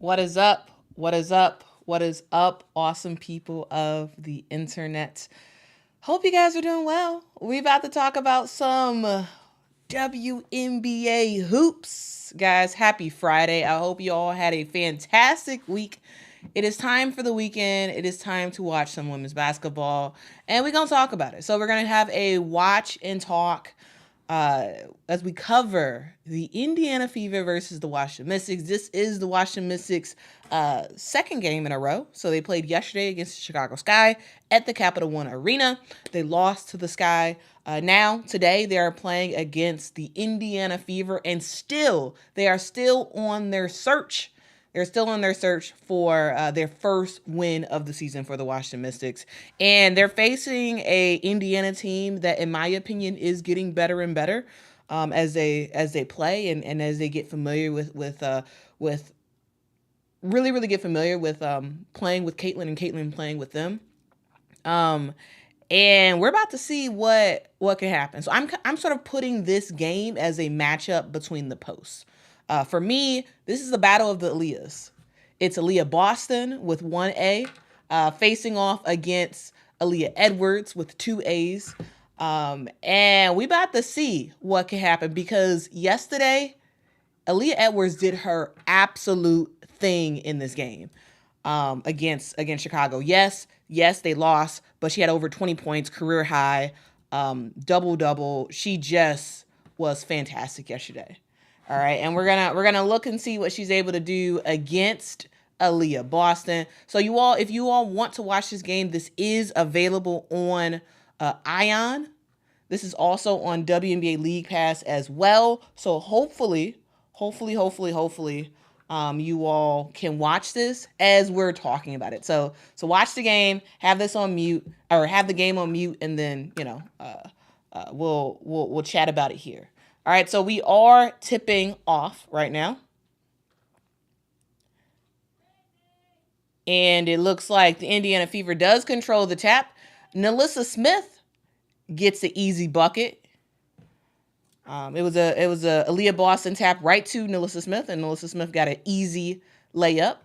What is up? What is up? What is up, awesome people of the internet? Hope you guys are doing well. We about to talk about some WNBA hoops. Guys, happy Friday. I hope you all had a fantastic week. It is time for the weekend. It is time to watch some women's basketball, and we're going to talk about it. So we're going to have a watch and talk as we cover the Indiana Fever versus the Washington Mystics. This is the Washington Mystics' second game in a row. So they played yesterday against the Chicago Sky at the Capital One Arena. They lost to the Sky. Now, today, they are playing against the Indiana Fever, and they are still on their search. They're still on their search for their first win of the season for the Washington Mystics. And they're facing a Indiana team that, in my opinion, is getting better and better as they play and as they get familiar with really get familiar with playing with Caitlin and Caitlin playing with them. And we're about to see what can happen. So I'm sort of putting this game as a matchup between the posts. For me, this is the battle of the Aaliyahs. It's Aaliyah Boston with 1A facing off against Aaliyah Edwards with 2As. And we about to see what can happen because yesterday, Aaliyah Edwards did her absolute thing in this game against Chicago. Yes, they lost, but she had over 20 points, career high, double-double. She just was fantastic yesterday. All right, and we're gonna look and see what she's able to do against Aaliyah Boston. So if you all want to watch this game, this is available on Ion. This is also on WNBA League Pass as well. So hopefully, you all can watch this as we're talking about it. So watch the game, have this on mute, or have the game on mute, and then we'll chat about it here. All right, so we are tipping off right now. And it looks like the Indiana Fever does control the tap. Nalissa Smith gets the easy bucket. It was a Aaliyah Boston tap right to Nalissa Smith, and Nalissa Smith got an easy layup.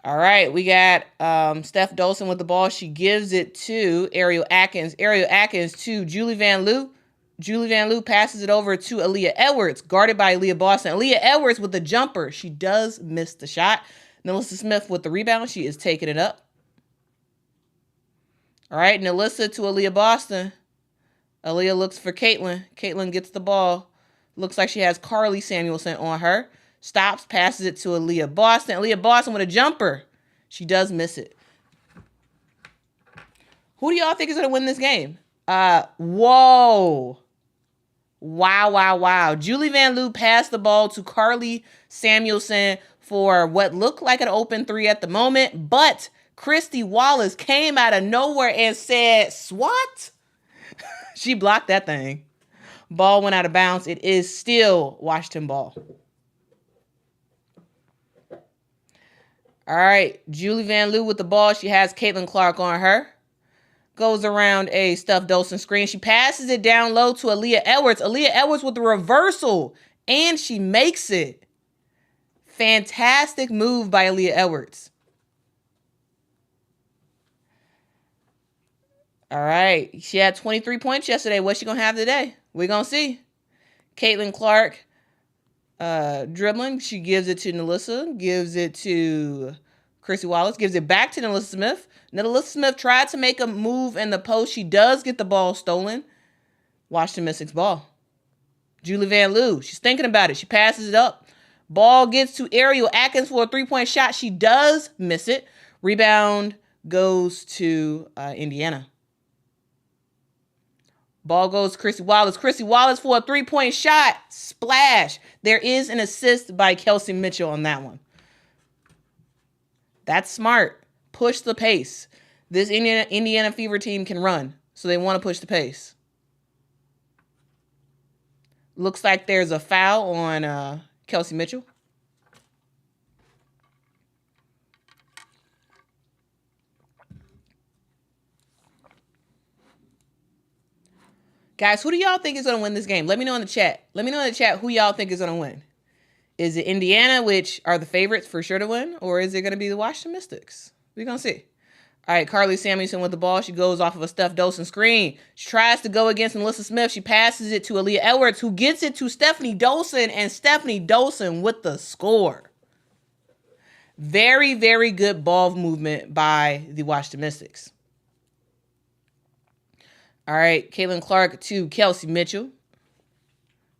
All right, we got Steph Dolson with the ball. She gives it to Ariel Atkins. Ariel Atkins to Julie Van Loo. Julie Van Loo passes it over to Aaliyah Edwards, guarded by Aaliyah Boston. Aaliyah Edwards with the jumper. She does miss the shot. Nalissa Smith with the rebound. She is taking it up. All right, Nalissa to Aaliyah Boston. Aaliyah looks for Caitlin. Caitlin gets the ball. Looks like she has Carly Samuelson on her. Stops, passes it to Aaliyah Boston. Aaliyah Boston with a jumper. She does miss it. Who do y'all think is going to win this game? Whoa. Wow. Julie Van Loo passed the ball to Carly Samuelson for what looked like an open three at the moment, but Christy Wallace came out of nowhere and said, "SWAT?" She blocked that thing. Ball went out of bounds. It is still Washington ball. All right, Julie Van Loo with the ball. She has Caitlin Clark on her. Goes around a Steph Dolson screen. She passes it down low to Aaliyah Edwards. Aaliyah Edwards with the reversal, and she makes it. Fantastic move by Aaliyah Edwards. All right, she had 23 points yesterday. What's she going to have today? We're going to see. Caitlin Clark dribbling. She gives it to Nalissa, gives it to Chrissy Wallace, gives it back to Nalissa Smith. Nalissa Smith tried to make a move in the post. She does get the ball stolen. Washington Mystics ball. Julie Van Loo, she's thinking about it. She passes it up. Ball gets to Ariel Atkins for a three-point shot. She does miss it. Rebound goes to Indiana. Ball goes to Chrissy Wallace. Chrissy Wallace for a three-point shot. Splash. There is an assist by Kelsey Mitchell on that one. That's smart. Push the pace. This Indiana Fever team can run, so they want to push the pace. Looks like there's a foul on Kelsey Mitchell. Guys, who do y'all think is going to win this game? Let me know in the chat. Let me know in the chat who y'all think is going to win. Is it Indiana, which are the favorites for sure to win, or is it going to be the Washington Mystics? We're going to see. All right, Carly Samuelson with the ball. She goes off of a Steph Dolson screen. She tries to go against Melissa Smith. She passes it to Aaliyah Edwards, who gets it to Stephanie Dolson, and Stephanie Dolson with the score. Very, very good ball movement by the Washington Mystics. All right, Caitlin Clark to Kelsey Mitchell.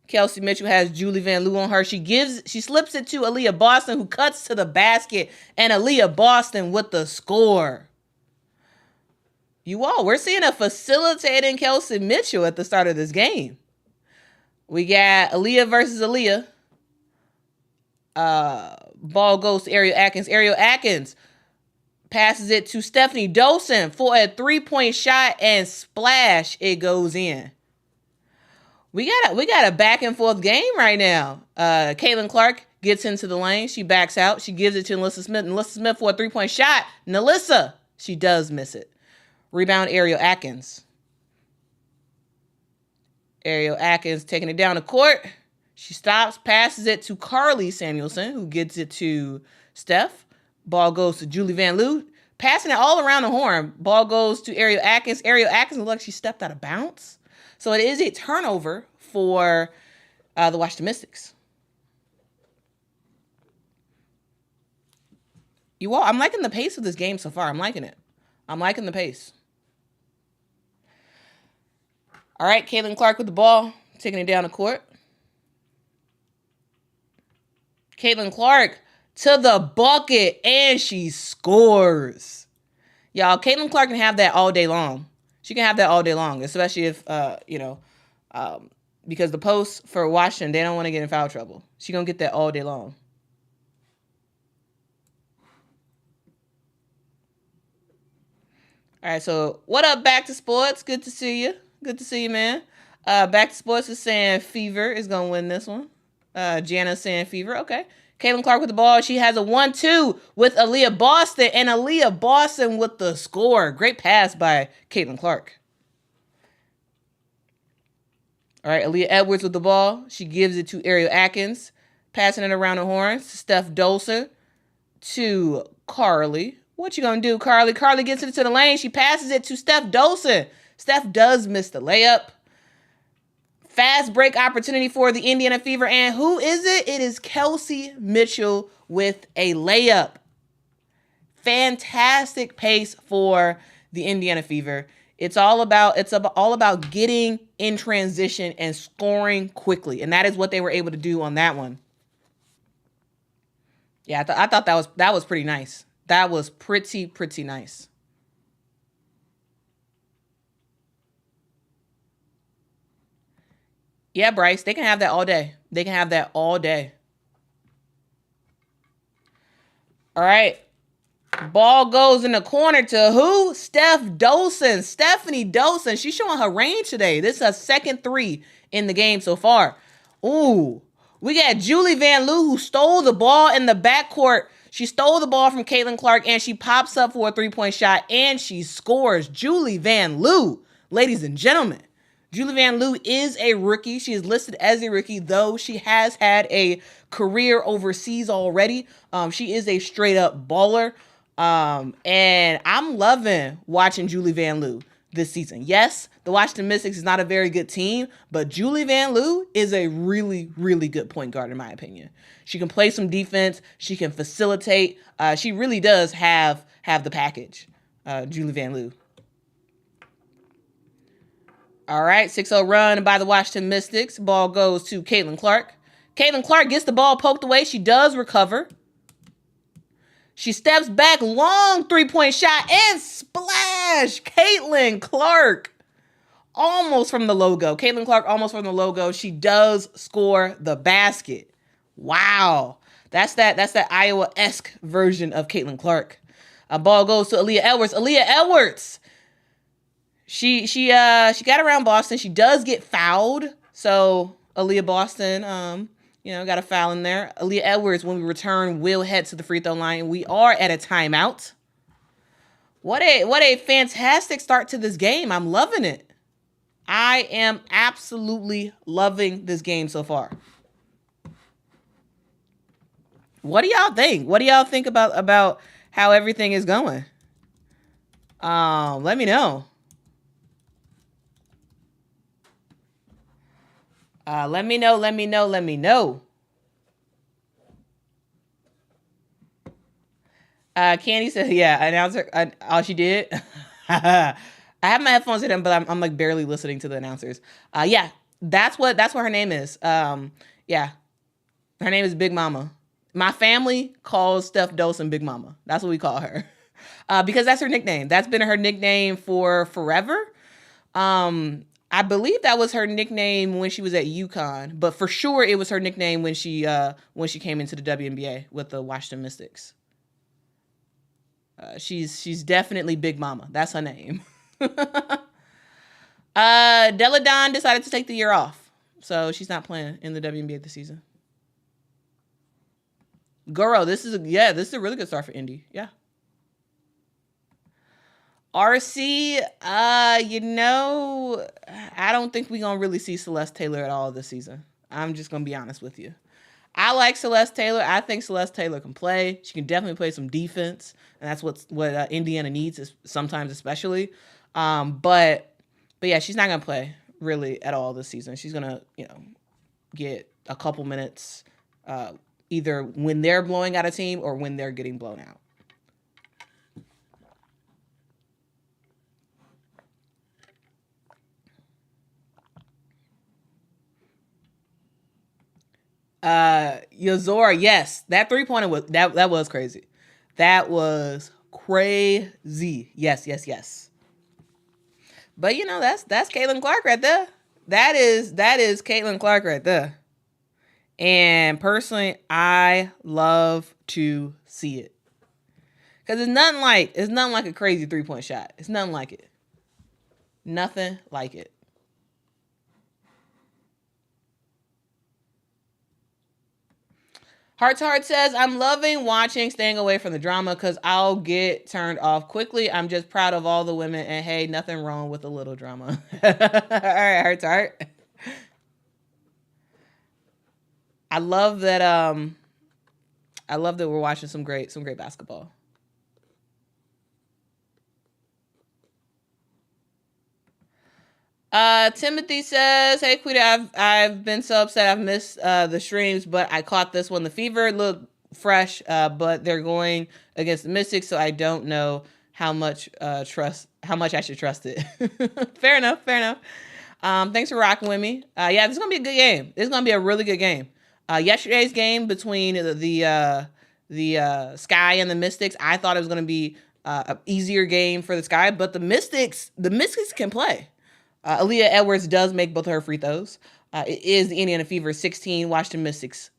Kelsey Mitchell has Julie Van Loo on her. She slips it to Aaliyah Boston, who cuts to the basket, and Aaliyah Boston with the score. We're seeing a facilitating Kelsey Mitchell at the start of this game. We got Aaliyah versus Aaliyah. Ball goes to Ariel Atkins. Ariel Atkins passes it to Stephanie Dolson for a 3-point shot, and splash, it goes in. We got a back and forth game right now. Caitlin Clark gets into the lane. She backs out. She gives it to Melissa Smith. Melissa Smith for a 3-point shot. Melissa, she does miss it. Rebound, Ariel Atkins. Ariel Atkins taking it down the court. She stops, passes it to Carly Samuelson, who gets it to Steph. Ball goes to Julie Van Loo. Passing it all around the horn. Ball goes to Ariel Atkins. Ariel Atkins looks like she stepped out of bounds. So it is a turnover for the Washington Mystics. I'm liking the pace of this game so far. I'm liking it. I'm liking the pace. All right, Caitlin Clark with the ball, taking it down the court. Caitlin Clark to the bucket, and she scores. Y'all, Caitlin Clark can have that all day long. She can have that all day long, especially if, because the posts for Washington, they don't want to get in foul trouble. She's going to get that all day long. All right, so what up, Back to Sports? Good to see you. Good to see you, man. Back to Sports is saying Fever is going to win this one. Jana's saying Fever. Okay. Caitlin Clark with the ball. She has a 1-2 with Aaliyah Boston, and Aaliyah Boston with the score. Great pass by Caitlin Clark. All right, Aaliyah Edwards with the ball. She gives it to Ariel Atkins, passing it around the horn. Steph Dolson to Carly. What you gonna do, Carly? Carly gets it to the lane. She passes it to Steph Dolson. Steph does miss the layup. Fast break opportunity for the Indiana Fever. And who is it? It is Kelsey Mitchell with a layup. Fantastic pace for the Indiana Fever. It's all about getting in transition and scoring quickly. And that is what they were able to do on that one. Yeah, I thought that was pretty nice. That was pretty nice. Yeah, Bryce, they can have that all day. They can have that all day. All right. Ball goes in the corner to who? Steph Dolson. Stephanie Dolson. She's showing her range today. This is her second 3 in the game so far. Ooh. We got Julie Van Loo, who stole the ball in the backcourt. She stole the ball from Caitlin Clark, and she pops up for a 3-point shot, and she scores. Julie Van Loo, ladies and gentlemen. Julie Van Loo is a rookie. She is listed as a rookie, though she has had a career overseas already. She is a straight-up baller. And I'm loving watching Julie Van Loo this season. Yes, the Washington Mystics is not a very good team, but Julie Van Loo is a really, really good point guard, in my opinion. She can play some defense. She can facilitate. She really does have the package, Julie Van Loo. All right, 6-0 run by the Washington Mystics. Ball goes to Caitlin Clark. Caitlin Clark gets the ball poked away. She does recover. She steps back, long 3-point shot, and splash! Caitlin Clark. Almost from the logo. Caitlin Clark almost from the logo. She does score the basket. Wow. That's that Iowa-esque version of Caitlin Clark. A ball goes to Aaliyah Edwards. Aaliyah Edwards. She got around Boston. She does get fouled. So Aaliyah Boston, got a foul in there. Aaliyah Edwards, when we return, will head to the free throw line. We are at a timeout. What a fantastic start to this game. I'm loving it. I am absolutely loving this game so far. What do y'all think? What do y'all think about how everything is going? Let me know. Let me know. Let me know. Let me know. Candy said, "Yeah, announcer. Oh, she did. I have my headphones in, but I'm like barely listening to the announcers. Yeah, that's what her name is. Yeah, her name is Big Mama. My family calls Steph Dawson Big Mama. That's what we call her, because that's her nickname. That's been her nickname for forever. I believe that was her nickname when she was at UConn, but for sure it was her nickname when she came into the WNBA with the Washington Mystics. She's definitely Big Mama. That's her name. Della Don decided to take the year off, so she's not playing in the WNBA this season. Goro, this is a really good start for Indy. Yeah. RC, I don't think we're gonna really see Celeste Taylor at all this season. I'm just gonna be honest with you. I like Celeste Taylor. I think Celeste Taylor can play. She can definitely play some defense, and that's what Indiana needs, is sometimes, especially. But yeah, she's not gonna play really at all this season. She's gonna get a couple minutes, either when they're blowing out a team or when they're getting blown out. Yazora, yes, that 3-pointer was that was crazy. That was crazy. Yes, yes, yes. But that's Caitlin Clark right there. That is Caitlin Clark right there. And personally, I love to see it, because it's nothing like a crazy 3-point shot. It's nothing like it. Nothing like it. Heart to Heart says, I'm loving watching Staying Away from the Drama because I'll get turned off quickly. I'm just proud of all the women, and hey, nothing wrong with a little drama. All right, Heart to Heart. I love that we're watching some great basketball. Timothy says, "Hey Quita, I've been so upset. I've missed the streams, but I caught this one. The Fever looked fresh, but they're going against the Mystics, so I don't know how much I should trust it." Fair enough. Thanks for rocking with me. Yeah, this is gonna be a good game. This is gonna be a really good game. Yesterday's game between the Sky and the Mystics, I thought it was gonna be an easier game for the Sky, but the Mystics can play. Aaliyah Edwards does make both of her free throws. It is the Indiana Fever 16, Washington Mystics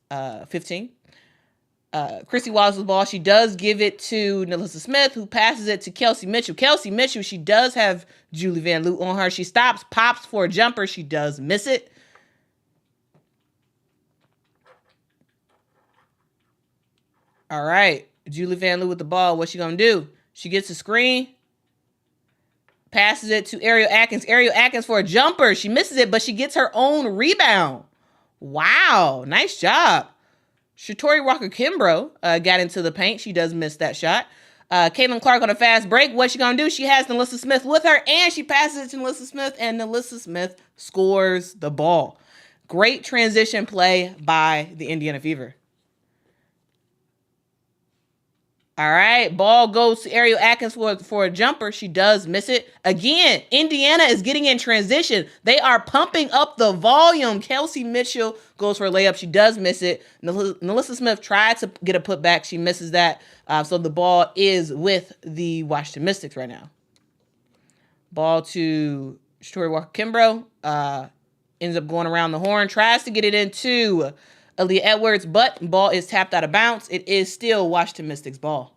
15. Chrissy Wallace with the ball. She does give it to Nalissa Smith, who passes it to Kelsey Mitchell. Kelsey Mitchell, she does have Julie Van Loot on her. She stops, pops for a jumper. She does miss it. All right. Julie Van Loot with the ball. What's she going to do? She gets a screen. Passes it to Ariel Atkins. Ariel Atkins for a jumper. She misses it, but she gets her own rebound. Wow. Nice job. Shatori Walker-Kimbrough got into the paint. She does miss that shot. Caitlin Clark on a fast break. What's she going to do? She has Nalissa Smith with her, and she passes it to Nalissa Smith, and Nalissa Smith scores the ball. Great transition play by the Indiana Fever. All right, ball goes to Ariel Atkins for a jumper. She does miss it. Again, Indiana is getting in transition. They are pumping up the volume. Kelsey Mitchell goes for a layup. She does miss it. Nalissa Smith tried to get a putback. She misses that. So the ball is with the Washington Mystics right now. Ball to Shatori Walker-Kimbrough. Ends up going around the horn. Tries to get it into Aaliyah Edwards, but ball is tapped out of bounds. It is still Washington Mystics ball.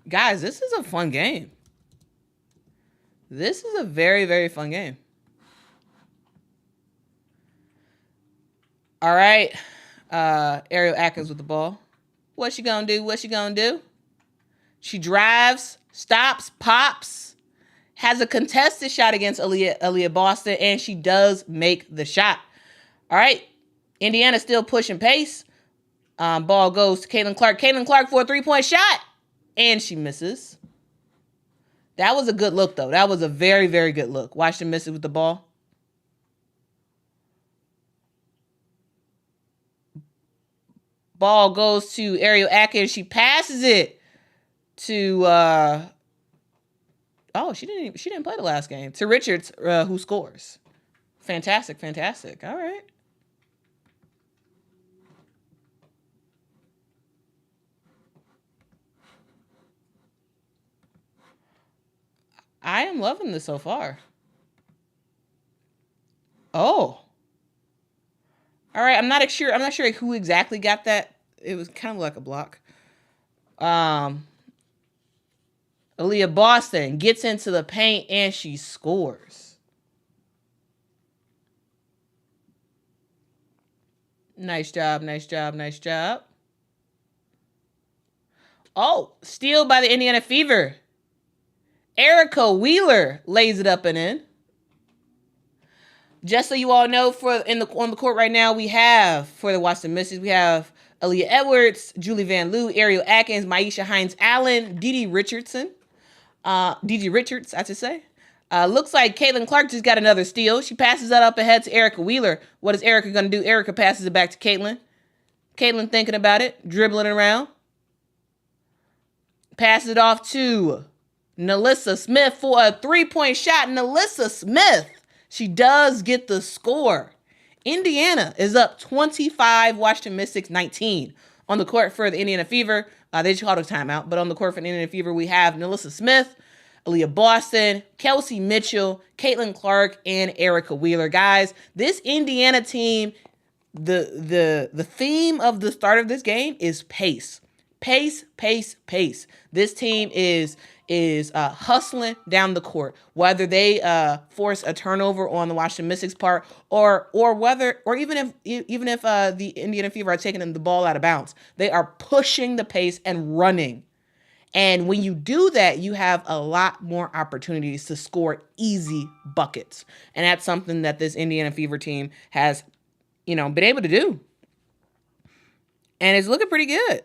Guys, this is a fun game. This is a very, very fun game. All right. Ariel Atkins with the ball. What's she gonna do? She drives, stops, pops, has a contested shot against Aaliyah Boston, and she does make the shot. All right. Indiana still pushing pace. Ball goes to Caitlin Clark. Caitlin Clark for a 3-point shot, and she misses. That was a good look, though. That was a very, very good look. Watch them miss it with the ball. Ball goes to Ariel Atkins. She passes it to she didn't play the last game. To Richards, who scores. Fantastic. All right. I am loving this so far. Oh. All right, I'm not sure who exactly got that. It was kind of like a block. Aaliyah Boston gets into the paint and she scores. Nice job. Oh, steal by the Indiana Fever. Erica Wheeler lays it up and in. Just so you all know, on the court right now, we have, for the Washington Mystics, we have Aaliyah Edwards, Julie Van Loo, Ariel Atkins, Maisha Hines-Allen, DeDe Richards, I should say. Looks like Caitlin Clark just got another steal. She passes that up ahead to Erica Wheeler. What is Erica going to do? Erica passes it back to Caitlin. Caitlin thinking about it, dribbling around. Passes it off to Nalissa Smith for a 3-point shot. Nalissa Smith. She does get the score. Indiana is up 25, Washington Mystics 19. On the court for the Indiana Fever, they just called a timeout, but on the court for the Indiana Fever, we have Nalissa Smith, Aaliyah Boston, Kelsey Mitchell, Caitlin Clark, and Erica Wheeler. Guys, this Indiana team, the theme of the start of this game is pace. Pace. This team is hustling down the court, whether they force a turnover on the Washington Mystics part, or even if the Indiana Fever are taking the ball out of bounds, they are pushing the pace and running. And when you do that, you have a lot more opportunities to score easy buckets, and that's something that this Indiana Fever team has, been able to do, and it's looking pretty good.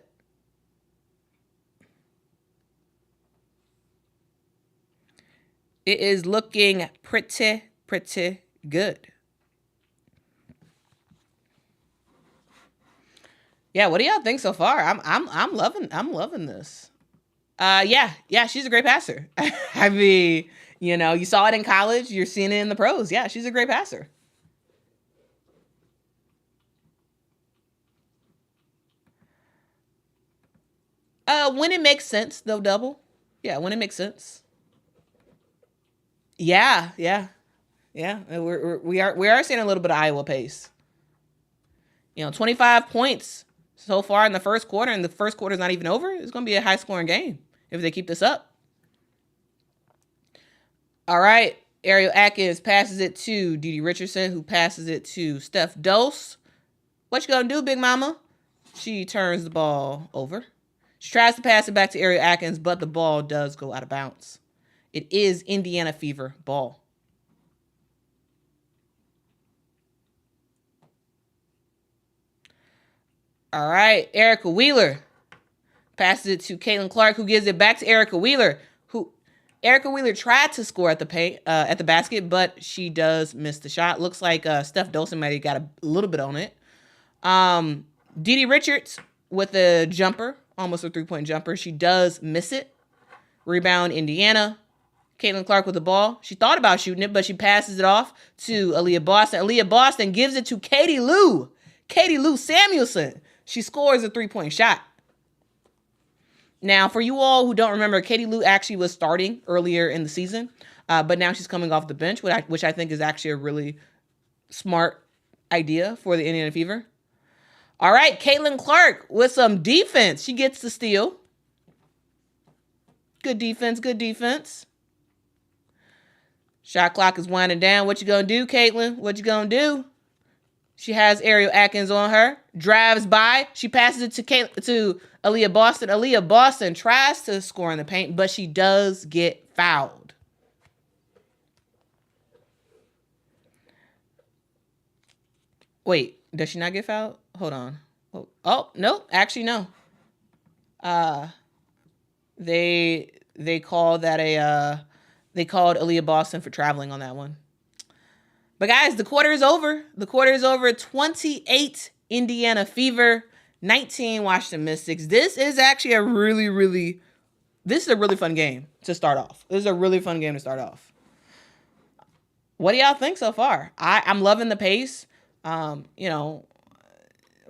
It is looking pretty good. Yeah, what do y'all think so far? I'm loving this. Yeah, she's a great passer. I mean, you saw it in college, you're seeing it in the pros. Yeah, she's a great passer. When it makes sense, they'll double. Yeah, when it makes sense. Yeah. We are seeing a little bit of Iowa pace. 25 points so far in the first quarter, and the first quarter is not even over. It's going to be a high scoring game if they keep this up. All right. Ariel Atkins passes it to DeDe Richardson, who passes it to Steph Dose. What you going to do, big mama? She turns the ball over. She tries to pass it back to Ariel Atkins, but the ball does go out of bounds. It is Indiana Fever ball. All right, Erica Wheeler passes it to Caitlin Clark, who gives it back to Erica Wheeler. Erica Wheeler tried to score at the basket, but she does miss the shot. Looks like Steph Dolson might have got a little bit on it. DeDe Richards with a jumper, almost a 3-point jumper. She does miss it. Rebound, Indiana. Caitlin Clark with the ball. She thought about shooting it, but she passes it off to Aaliyah Boston. Aaliyah Boston gives it to Katie Lou Samuelson. She scores a 3-point shot. Now, for you all who don't remember, Katie Lou actually was starting earlier in the season, but now she's coming off the bench, which I think is actually a really smart idea for the Indiana Fever. All right, Caitlin Clark with some defense. She gets the steal. Good defense. Shot clock is winding down. What you gonna do, Caitlin? What you gonna do? She has Ariel Atkins on her. Drives by. She passes it to Aaliyah Boston. Aaliyah Boston tries to score in the paint, but she does get fouled. Wait, does she not get fouled? Hold on. Oh no, actually no. Uh, they called that a they called Aaliyah Boston for traveling on that one. But guys, the quarter is over. The quarter is over. 28 Indiana Fever, 19 Washington Mystics. This is actually a really fun game to start off. This is a really fun game to start off. What do y'all think so far? I'm loving the pace. You know,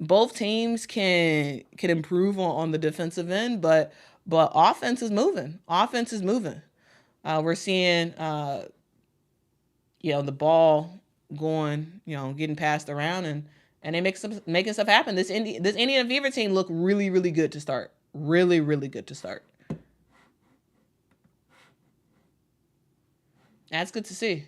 both teams can improve on the defensive end, but offense is moving. Offense is moving. We're seeing the ball going, getting passed around and they making stuff happen. This Indiana Fever team look really good to start. Really good to start. That's good to see.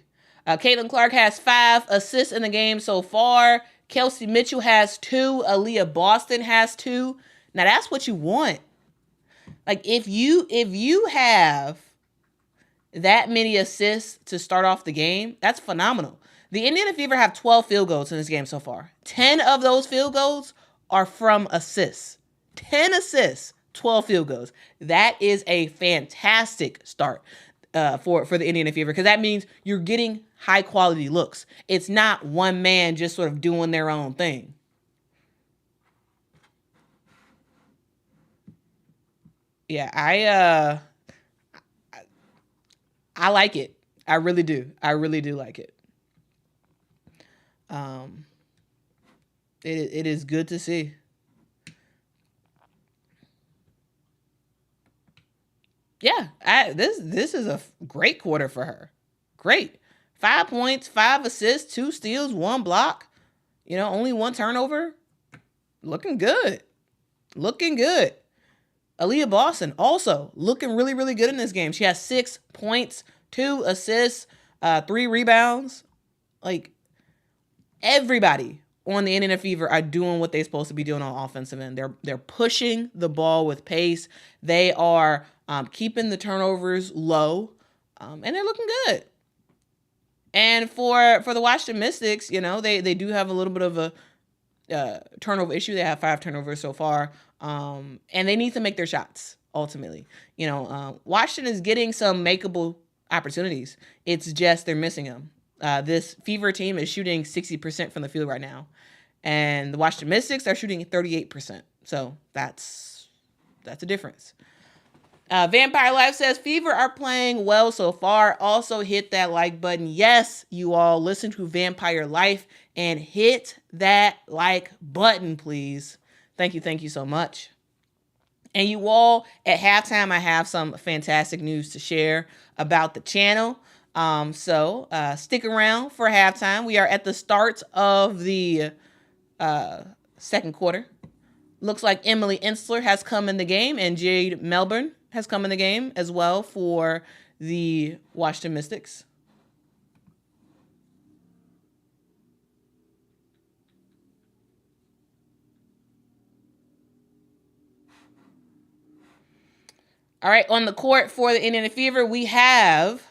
Caitlin Clark has 5 assists in the game so far. Kelsey Mitchell has 2. Aaliyah Boston has 2. Now that's what you want. Like if you have that many assists to start off the game, that's phenomenal. The Indiana Fever have 12 field goals in this game so far. 10 of those field goals are from assists. 10 assists, 12 field goals. That is a fantastic start for the Indiana Fever, because that means you're getting high quality looks. It's not one man just sort of doing their own thing. Yeah, I like it. I really do. I really do like it. It is good to see. Yeah, this is a great quarter for her. Great. 5 points, 5 assists, 2 steals, 1 block. Only 1 turnover. Looking good. Looking good. Aaliyah Boston also looking really good in this game. She has 6 points, 2 assists, 3 rebounds. Like, everybody on the Indiana Fever are doing what they're supposed to be doing on offensive end. They're pushing the ball with pace. They are keeping the turnovers low, and they're looking good. And for the Washington Mystics, they do have a little bit of a turnover issue. They have 5 turnovers so far, and they need to make their shots ultimately. Washington is getting some makeable opportunities. It's just they're missing them. This Fever team is shooting 60% from the field right now, and the Washington Mystics are shooting 38%. So that's a difference. Vampire Life says Fever are playing well so far. Also hit that like button. Yes, you all listen to Vampire Life and hit that like button, please. Thank you so much. And you all, at halftime, I have some fantastic news to share about the channel. So stick around for halftime. We are at the start of the second quarter. Looks like Emily Ensler has come in the game, and Jade Melbourne has come in the game as well for the Washington Mystics. All right, on the court for the Indiana Fever, we have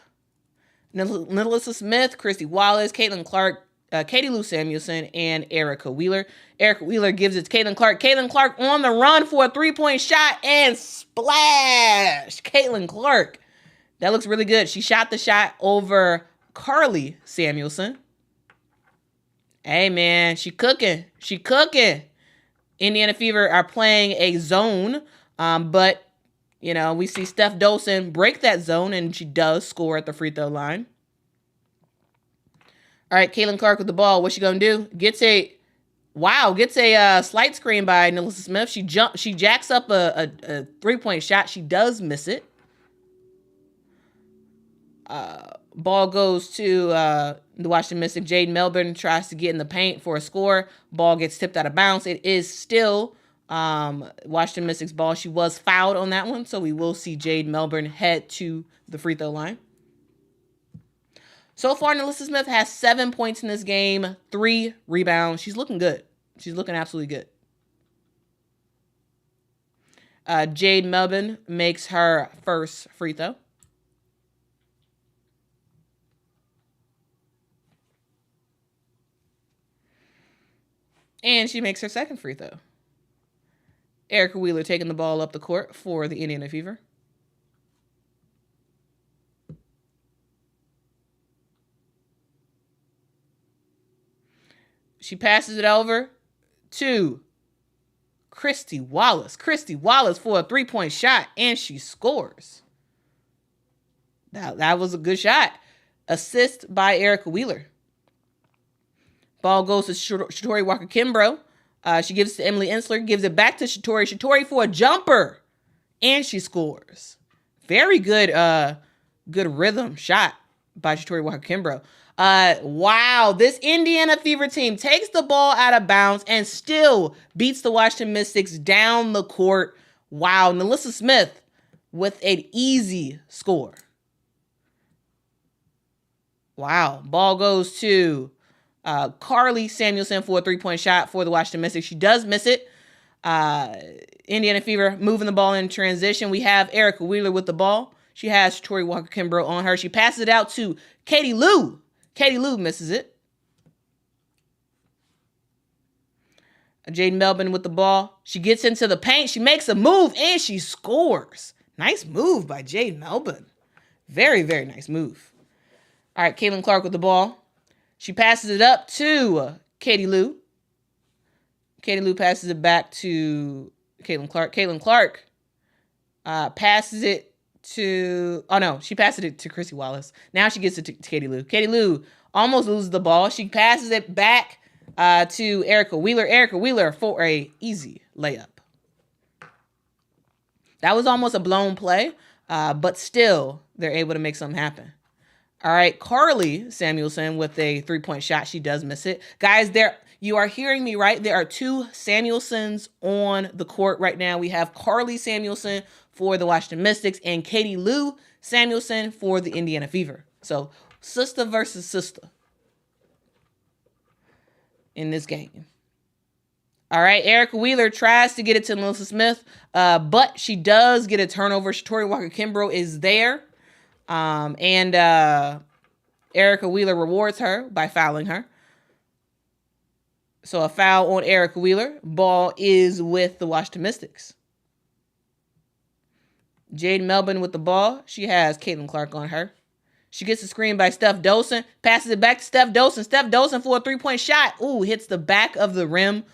Nilissa Smith, Christy Wallace, Caitlin Clark, Katie Lou Samuelson, and Erica Wheeler. Erica Wheeler gives it to Caitlin Clark. Caitlin Clark on the run for a 3-point shot and splash. Caitlin Clark. That looks really good. She shot the shot over Carly Samuelson. Hey, man, she cooking. She cooking. Indiana Fever are playing a zone, but, we see Steph Dolson break that zone, and she does score at the free throw line. All right, Caitlin Clark with the ball. What's she going to do? Gets a slight screen by Nilissa Smith. She jacks up a 3-point shot. She does miss it. Ball goes to the Washington Mystics. Jade Melbourne tries to get in the paint for a score. Ball gets tipped out of bounds. It is still Washington Mystics ball. She was fouled on that one, so we will see Jade Melbourne head to the free throw line. So far, Nilissa Smith has 7 points in this game, 3 rebounds. She's looking good. She's looking absolutely good. Jade Melbourne makes her first free throw. And she makes her second free throw. Erica Wheeler taking the ball up the court for the Indiana Fever. She passes it over to Christy Wallace. Christy Wallace for a three-point shot, and she scores. That was a good shot. Assist by Erica Wheeler. Ball goes to Shatori Walker-Kimbrough. She gives it to Emily Ensler, gives it back to Shatori. Shatori for a jumper, and she scores. Very good, good rhythm shot by Shatori Walker-Kimbrough. Wow, this Indiana Fever team takes the ball out of bounds and still beats the Washington Mystics down the court. Wow, Nalissa Smith with an easy score. Wow, ball goes to Carly Samuelson for a three-point shot for the Washington Mystics. She does miss it. Indiana Fever moving the ball in transition. We have Erica Wheeler with the ball. She has Shatori Walker-Kimbrough on her. She passes it out to Katie Lou. Katie Lou misses it. Jaden Melvin with the ball. She gets into the paint. She makes a move, and she scores. Nice move by Jaden Melvin. Very, very nice move. All right, Caitlin Clark with the ball. She passes it up to Katie Lou. Katie Lou passes it back to Caitlin Clark. Caitlin Clark passes it to... Oh, no. She passes it to Chrissy Wallace. Now she gets it to Katie Lou. Katie Lou almost loses the ball. She passes it back to Erica Wheeler. Erica Wheeler for a easy layup. That was almost a blown play, but still they're able to make something happen. All right, Carly Samuelson with a three-point shot. She does miss it. Guys, you are hearing me right. There are two Samuelsons on the court right now. We have Carly Samuelson for the Washington Mystics and Katie Lou Samuelson for the Indiana Fever. So, sister versus sister in this game. All right, Erica Wheeler tries to get it to Melissa Smith, but she does get a turnover. Shatori Walker-Kimbrough is there. And Erica Wheeler rewards her by fouling her. So a foul on Erica Wheeler. Ball is with the Washington Mystics. Jaden Melvin with the ball. She has Caitlin Clark on her. She gets a screen by Steph Dolson. Passes it back to Steph Dolson. Steph Dolson for a three-point shot. Ooh, hits the back of the rim.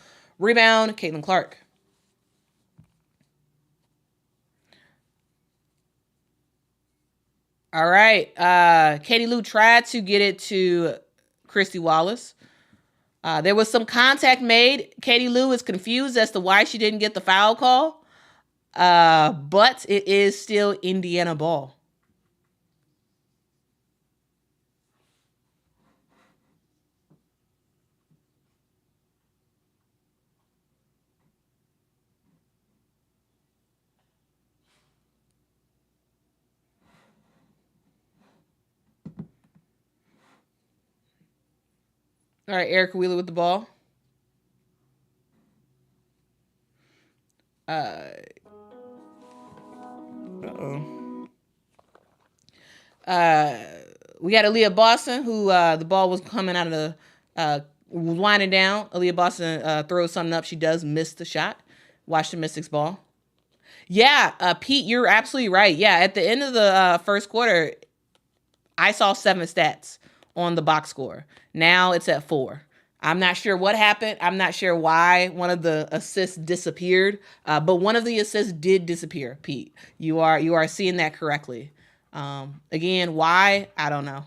Rebound, Caitlin Clark. All right. Katie Lou tried to get it to Christy Wallace. There was some contact made. Katie Lou is confused as to why she didn't get the foul call. But it is still Indiana ball. All right, Erica Wheeler with the ball. We got Aaliyah Boston, who the ball was coming out of the was winding down. Aaliyah Boston throws something up. She does miss the shot. Washington Mystics ball. Yeah, Pete, you're absolutely right. Yeah, at the end of the first quarter, I saw 7 stats on the box score. Now it's at 4. I'm not sure what happened. I'm not sure why one of the assists disappeared, but one of the assists did disappear, Pete. You are seeing that correctly. Again, why? I don't know.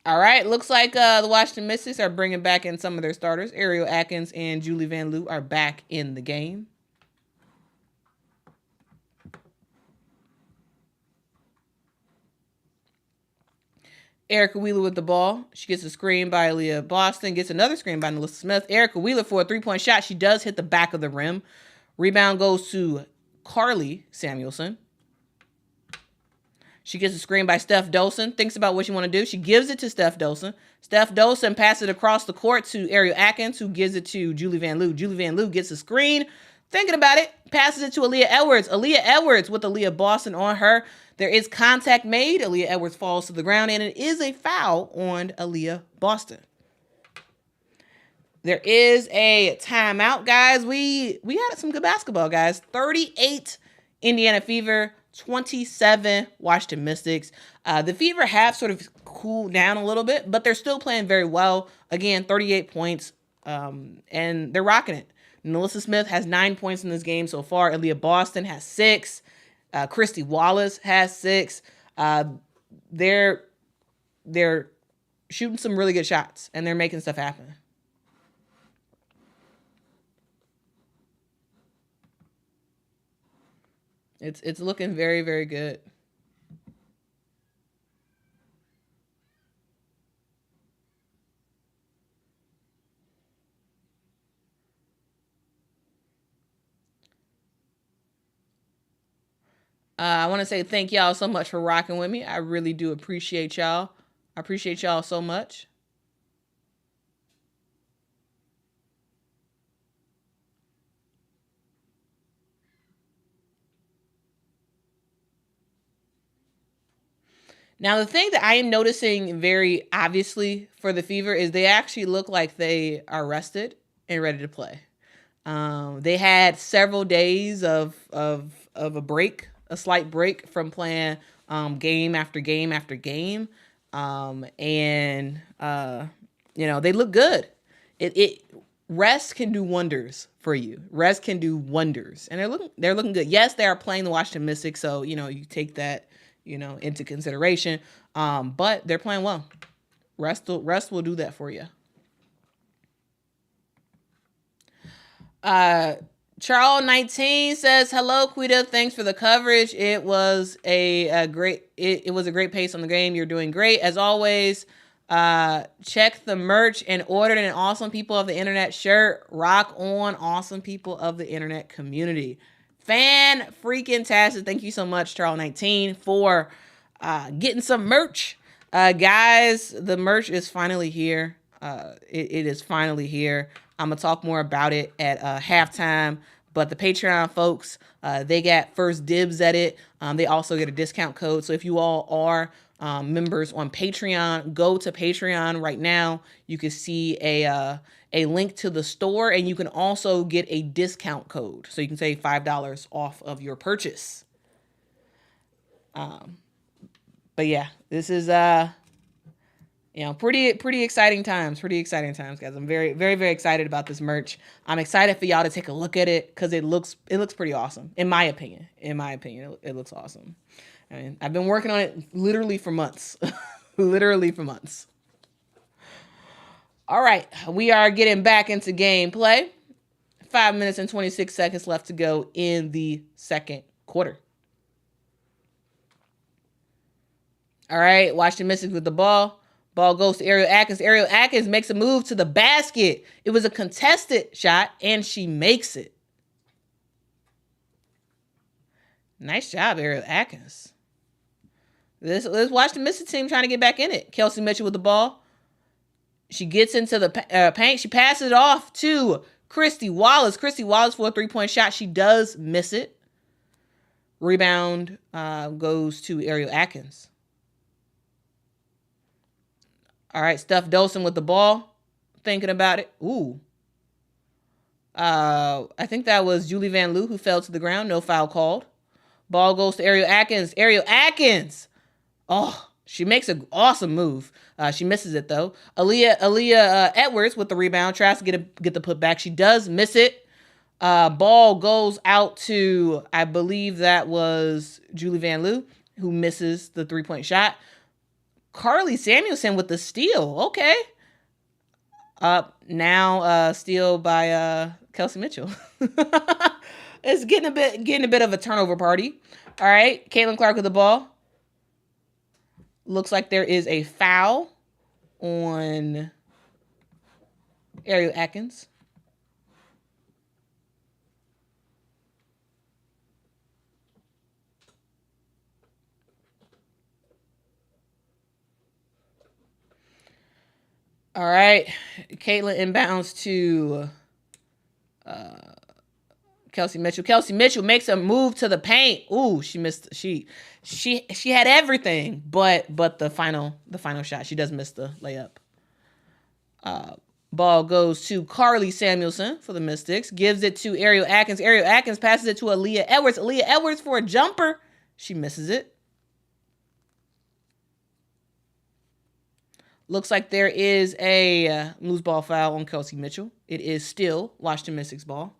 All right, looks like the Washington Mystics are bringing back in some of their starters. Ariel Atkins and Julie Van Loo are back in the game. Erica Wheeler with the ball. She gets a screen by Aaliyah Boston. Gets another screen by Nalissa Smith. Erica Wheeler for a three-point shot. She does hit the back of the rim. Rebound goes to Carly Samuelson. She gets a screen by Steph Dolson. Thinks about what she want to do. She gives it to Steph Dolson. Steph Dolson passes it across the court to Ariel Atkins, who gives it to Julie Van Loo. Julie Van Loo gets a screen, Thinking about it, passes it to Aaliyah Edwards. Aaliyah Edwards with Aaliyah Boston on her. There is contact made. Aaliyah Edwards falls to the ground, and it is a foul on Aaliyah Boston. There is a timeout, guys. We had some good basketball, guys. 38 Indiana Fever, 27 Washington Mystics. The Fever have sort of cooled down a little bit, but they're still playing very well. Again, 38 points, and they're rocking it. Melissa Smith has 9 points in this game so far. Aaliyah Boston has 6. Christy Wallace has 6. They're shooting some really good shots, and they're making stuff happen. It's looking very, very good. I want to say thank y'all so much for rocking with me. I really do appreciate y'all. I appreciate y'all so much. Now, the thing that I am noticing very obviously for the Fever is they actually look like they are rested and ready to play. They had several days of a break, a slight break from playing game after game after game, and they look good. It rest can do wonders for you. Rest can do wonders, and they're looking good. Yes, they are playing the Washington Mystics, so you take that into consideration. But they're playing well. Rest will do that for you. Charles 19 says, hello, Quita. Thanks for the coverage. It was a great pace on the game. You're doing great. As always, check the merch and ordered an Awesome People of the Internet shirt. Rock on, Awesome People of the Internet community. Fan freaking tastic. Thank you so much, Charles 19, for getting some merch. Guys, the merch is finally here. It is finally here. I'm going to talk more about it at halftime. But the Patreon folks, they got first dibs at it. They also get a discount code. So if you all are members on Patreon, go to Patreon right now. You can see a link to the store, and you can also get a discount code. So you can save $5 off of your purchase. But yeah, this is pretty exciting times. Pretty exciting times, guys. I'm very, very, very excited about this merch. I'm excited for y'all to take a look at it because it looks pretty awesome. In my opinion, it looks awesome. I mean, I've been working on it literally for months. Literally for months. All right, we are getting back into gameplay. 5 minutes and 26 seconds left to go in the second quarter. All right, Washington Mystics with the ball. Ball goes to Ariel Atkins. Ariel Atkins makes a move to the basket. It was a contested shot, and she makes it. Nice job, Ariel Atkins. Let's watch the Mystics team trying to get back in it. Kelsey Mitchell with the ball. She gets into the paint. She passes it off to Christy Wallace. Christy Wallace for a three-point shot. She does miss it. Rebound goes to Ariel Atkins. All right, Steph Dolson with the ball. Thinking about it. Ooh. I think that was Julie Van Loo who fell to the ground. No foul called. Ball goes to Ariel Atkins. Ariel Atkins. Oh, she makes an awesome move. She misses it, though. Aaliyah Edwards with the rebound. Tries to get the putback. She does miss it. Ball goes out to, I believe that was Julie Van Loo, who misses the three-point shot. Carly Samuelson with the steal. Okay. Now steal by Kelsey Mitchell. It's getting a bit of a turnover party. All right. Caitlin Clark with the ball. Looks like there is a foul on Ariel Atkins. All right. Caitlin inbounds to Kelsey Mitchell. Kelsey Mitchell makes a move to the paint. Ooh, she missed. She had everything, but the final shot, she does miss the layup. Ball goes to Carly Samuelson for the Mystics. Gives it to Ariel Atkins. Ariel Atkins passes it to Aaliyah Edwards. Aaliyah Edwards for a jumper. She misses it. Looks like there is a loose ball foul on Kelsey Mitchell. It is still Washington Mystics ball.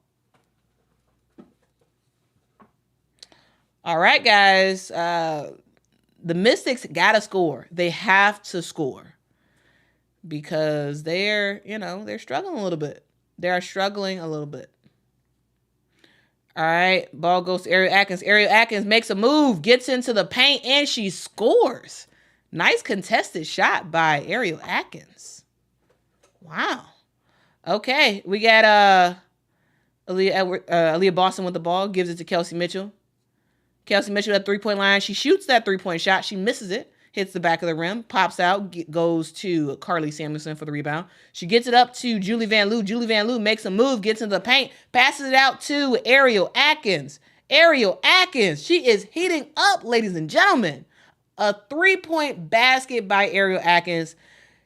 All right, guys. The Mystics got to score. They have to score because they're struggling a little bit. They are struggling a little bit. All right, ball goes to Ariel Atkins. Ariel Atkins makes a move, gets into the paint, and she scores. Nice contested shot by Ariel Atkins. Wow. Okay, we got Aaliyah Boston with the ball, gives it to Kelsey Mitchell. Kelsey Mitchell at three-point line. She shoots that three-point shot. She misses it. Hits the back of the rim. Pops out. Goes to Carly Samuelson for the rebound. She gets it up to Julie Van Loo. Julie Van Loo makes a move. Gets into the paint. Passes it out to Ariel Atkins. Ariel Atkins. She is heating up, ladies and gentlemen. A three-point basket by Ariel Atkins.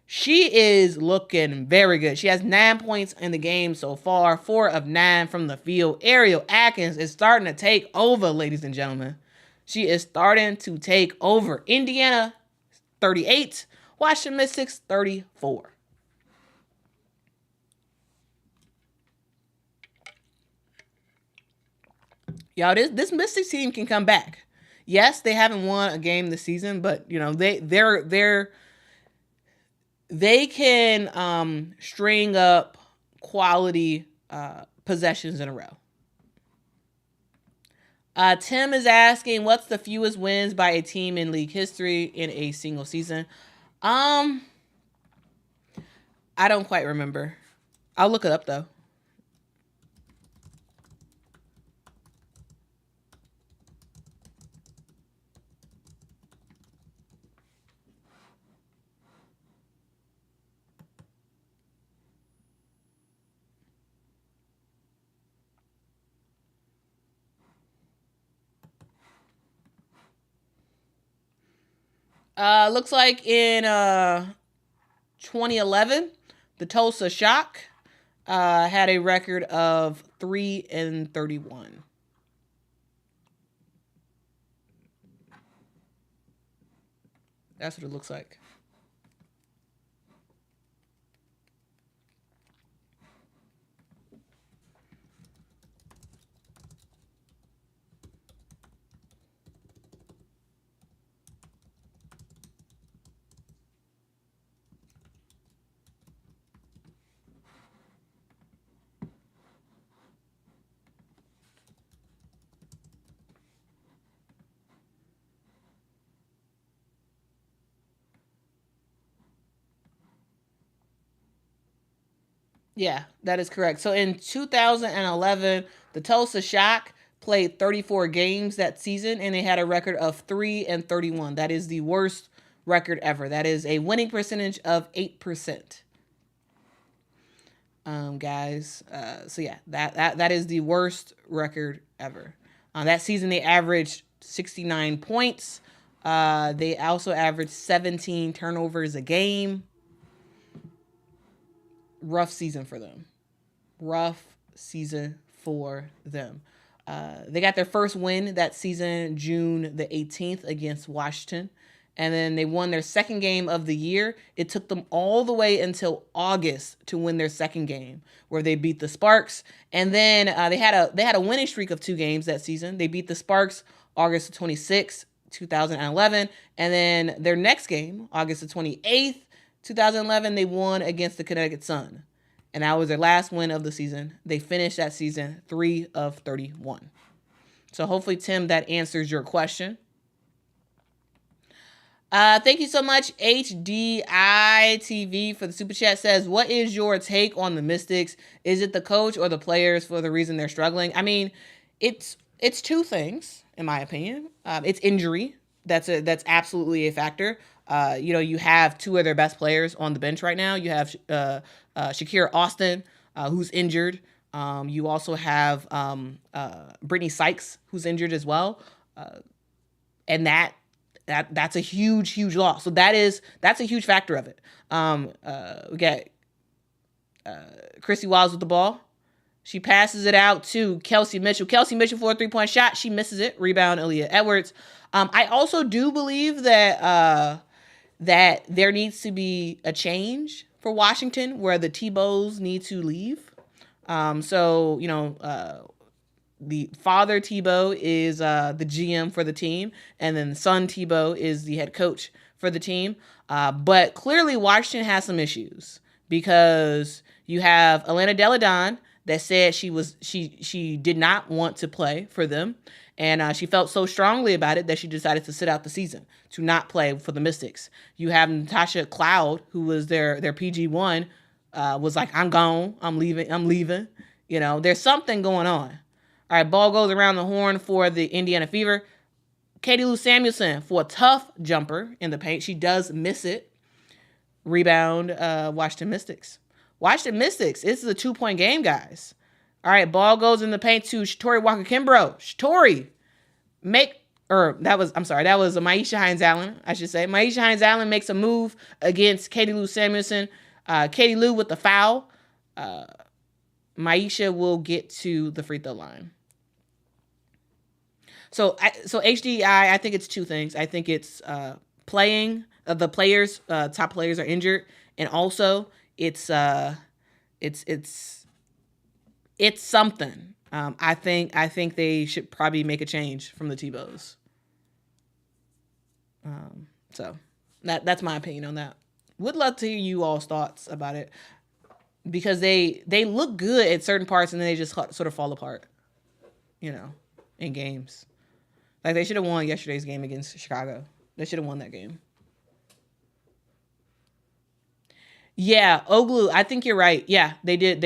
She is looking very good. She has 9 points in the game so far, 4 of 9 from the field. Ariel Atkins is starting to take over, ladies and gentlemen. She is starting to take over. Indiana, 38. Washington Mystics, 34. Y'all, this Mystics team can come back. Yes, they haven't won a game this season, but they can string up quality possessions in a row. Tim is asking, what's the fewest wins by a team in league history in a single season? I don't quite remember. I'll look it up, though. Looks like in 2011, the Tulsa Shock had a record of 3-31. That's what it looks like. Yeah, that is correct. So in 2011, the Tulsa Shock played 34 games that season, and they had a record of 3-31. That is the worst record ever. That is a winning percentage of 8%. Guys. So yeah, that is the worst record ever. That season, they averaged 69 points. They also averaged 17 turnovers a game. Rough season for them. They got their first win that season, June the 18th against Washington. And then they won their second game of the year. It took them all the way until August to win their second game, where they beat the Sparks. And then they had a winning streak of 2 games that season. They beat the Sparks August 26th, 2011. And then their next game, August 28th, 2011, they won against the Connecticut Sun. And that was their last win of the season. They finished that season 3-31. So hopefully, Tim, that answers your question. Thank you so much, HDITV, for the super chat. Says, what is your take on the Mystics? Is it the coach or the players for the reason they're struggling? I mean, it's 2 things, in my opinion. It's injury. That's absolutely a factor. You have 2 of their best players on the bench right now. You have Shakira Austin, who's injured. You also have Brittany Sykes, who's injured as well, and that's a huge loss. So that's a huge factor of it. We got Chrissy Wiles with the ball. She passes it out to Kelsey Mitchell. Kelsey Mitchell for a 3-point shot. She misses it. Rebound, Aaliyah Edwards. I also do believe that there needs to be a change for Washington where the Tebows need to leave. So, the father Tebow is the GM for the team, and then the son Tebow is the head coach for the team. But clearly Washington has some issues because you have Elena Deladon that said she did not want to play for them, and she felt so strongly about it that she decided to sit out the season, to not play for the Mystics. You have Natasha Cloud, who was their PG1, was like, I'm gone, I'm leaving. There's something going on. All right, ball goes around the horn for the Indiana Fever. Katie Lou Samuelson for a tough jumper in the paint. She does miss it. Rebound, Washington Mystics. Washington Mystics, this is a 2-point game, guys. All right, ball goes in the paint to Shatori Walker-Kimbrough. Shatori, that was Maisha Hines-Allen, I should say. Maisha Hines-Allen makes a move against Katie Lou Samuelson. Katie Lou with the foul. Maisha will get to the free throw line. So HDI, I think it's two things. I think it's playing. The players, top players are injured, and also it's something. I think they should probably make a change from the Tebows. So that's my opinion on that. Would love to hear you all's thoughts about it, because they look good at certain parts and then they just sort of fall apart, in games. Like they should have won yesterday's game against Chicago. They should have won that game. Yeah, Oglu, I think you're right. Yeah, they did.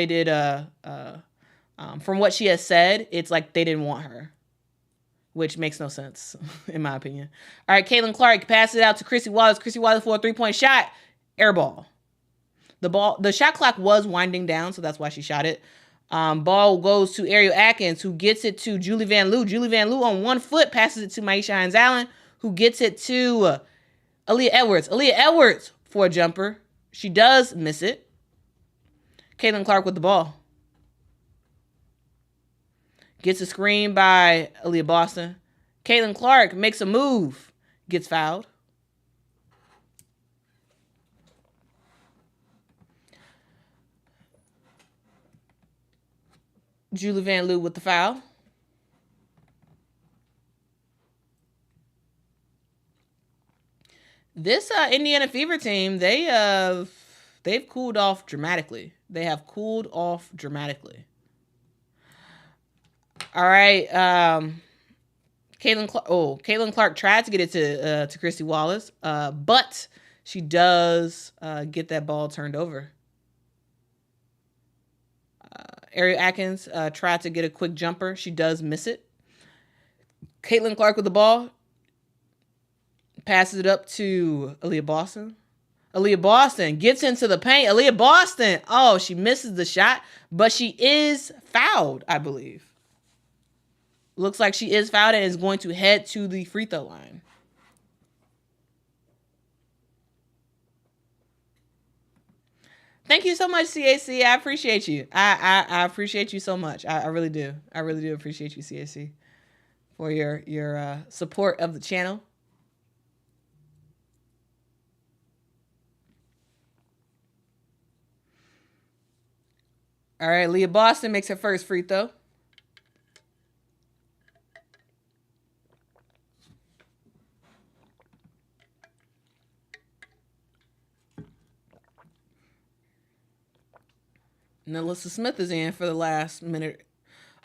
From what she has said, it's like they didn't want her, which makes no sense, in my opinion. All right, Caitlin Clark passes it out to Chrissy Wallace. Chrissy Wallace for a 3-point shot. Air ball. The shot clock was winding down, so that's why she shot it. Ball goes to Ariel Atkins, who gets it to Julie Van Loo. Julie Van Loo on one foot passes it to Maisha Hines-Allen, who gets it to Aaliyah Edwards. Aaliyah Edwards for a jumper. She does miss it. Caitlin Clark with the ball. Gets a screen by Aaliyah Boston. Caitlin Clark makes a move. Gets fouled. Julie Van Loo with the foul. This Indiana Fever team, they've cooled off dramatically. They have cooled off dramatically. All right, Caitlin Clark tried to get it to Chrissy Wallace, but she does get that ball turned over. Ariel Atkins tried to get a quick jumper. She does miss it. Caitlin Clark with the ball. Passes it up to Aaliyah Boston. Aaliyah Boston gets into the paint. Aaliyah Boston, she misses the shot, but she is fouled, I believe. Looks like she is fouled and is going to head to the free throw line. Thank you so much, CAC. I appreciate you. I appreciate you so much. I really do. I really do appreciate you, CAC, for your support of the channel. All right, Leah Boston makes her first free throw. Alyssa Smith is in for the last minute.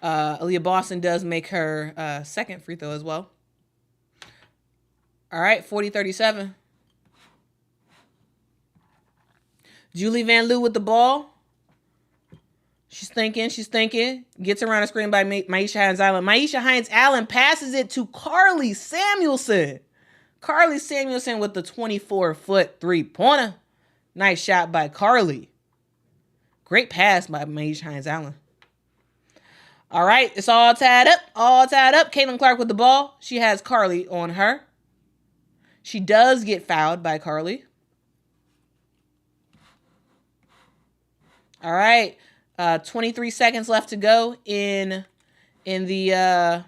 Aaliyah Boston does make her second free throw as well. All right, 40-37. Julie Van Loo with the ball. She's thinking. Gets around the screen by Maisha Hines-Allen. Maisha Hines-Allen passes it to Carly Samuelson. Carly Samuelson with the 24-foot three-pointer. Nice shot by Carly. Great pass by Maisha Hines-Allen. All right, it's all tied up. All tied up. Caitlin Clark with the ball. She has Carly on her. She does get fouled by Carly. All right. 23 seconds left to go in the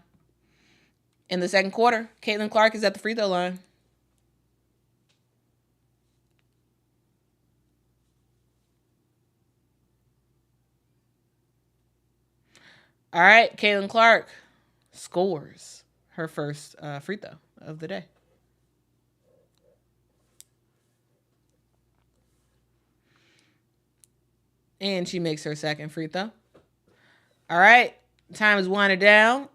second quarter. Caitlin Clark is at the free throw line. All right, Caitlin Clark scores her first free throw of the day. And she makes her second free throw. All right, time is winding down.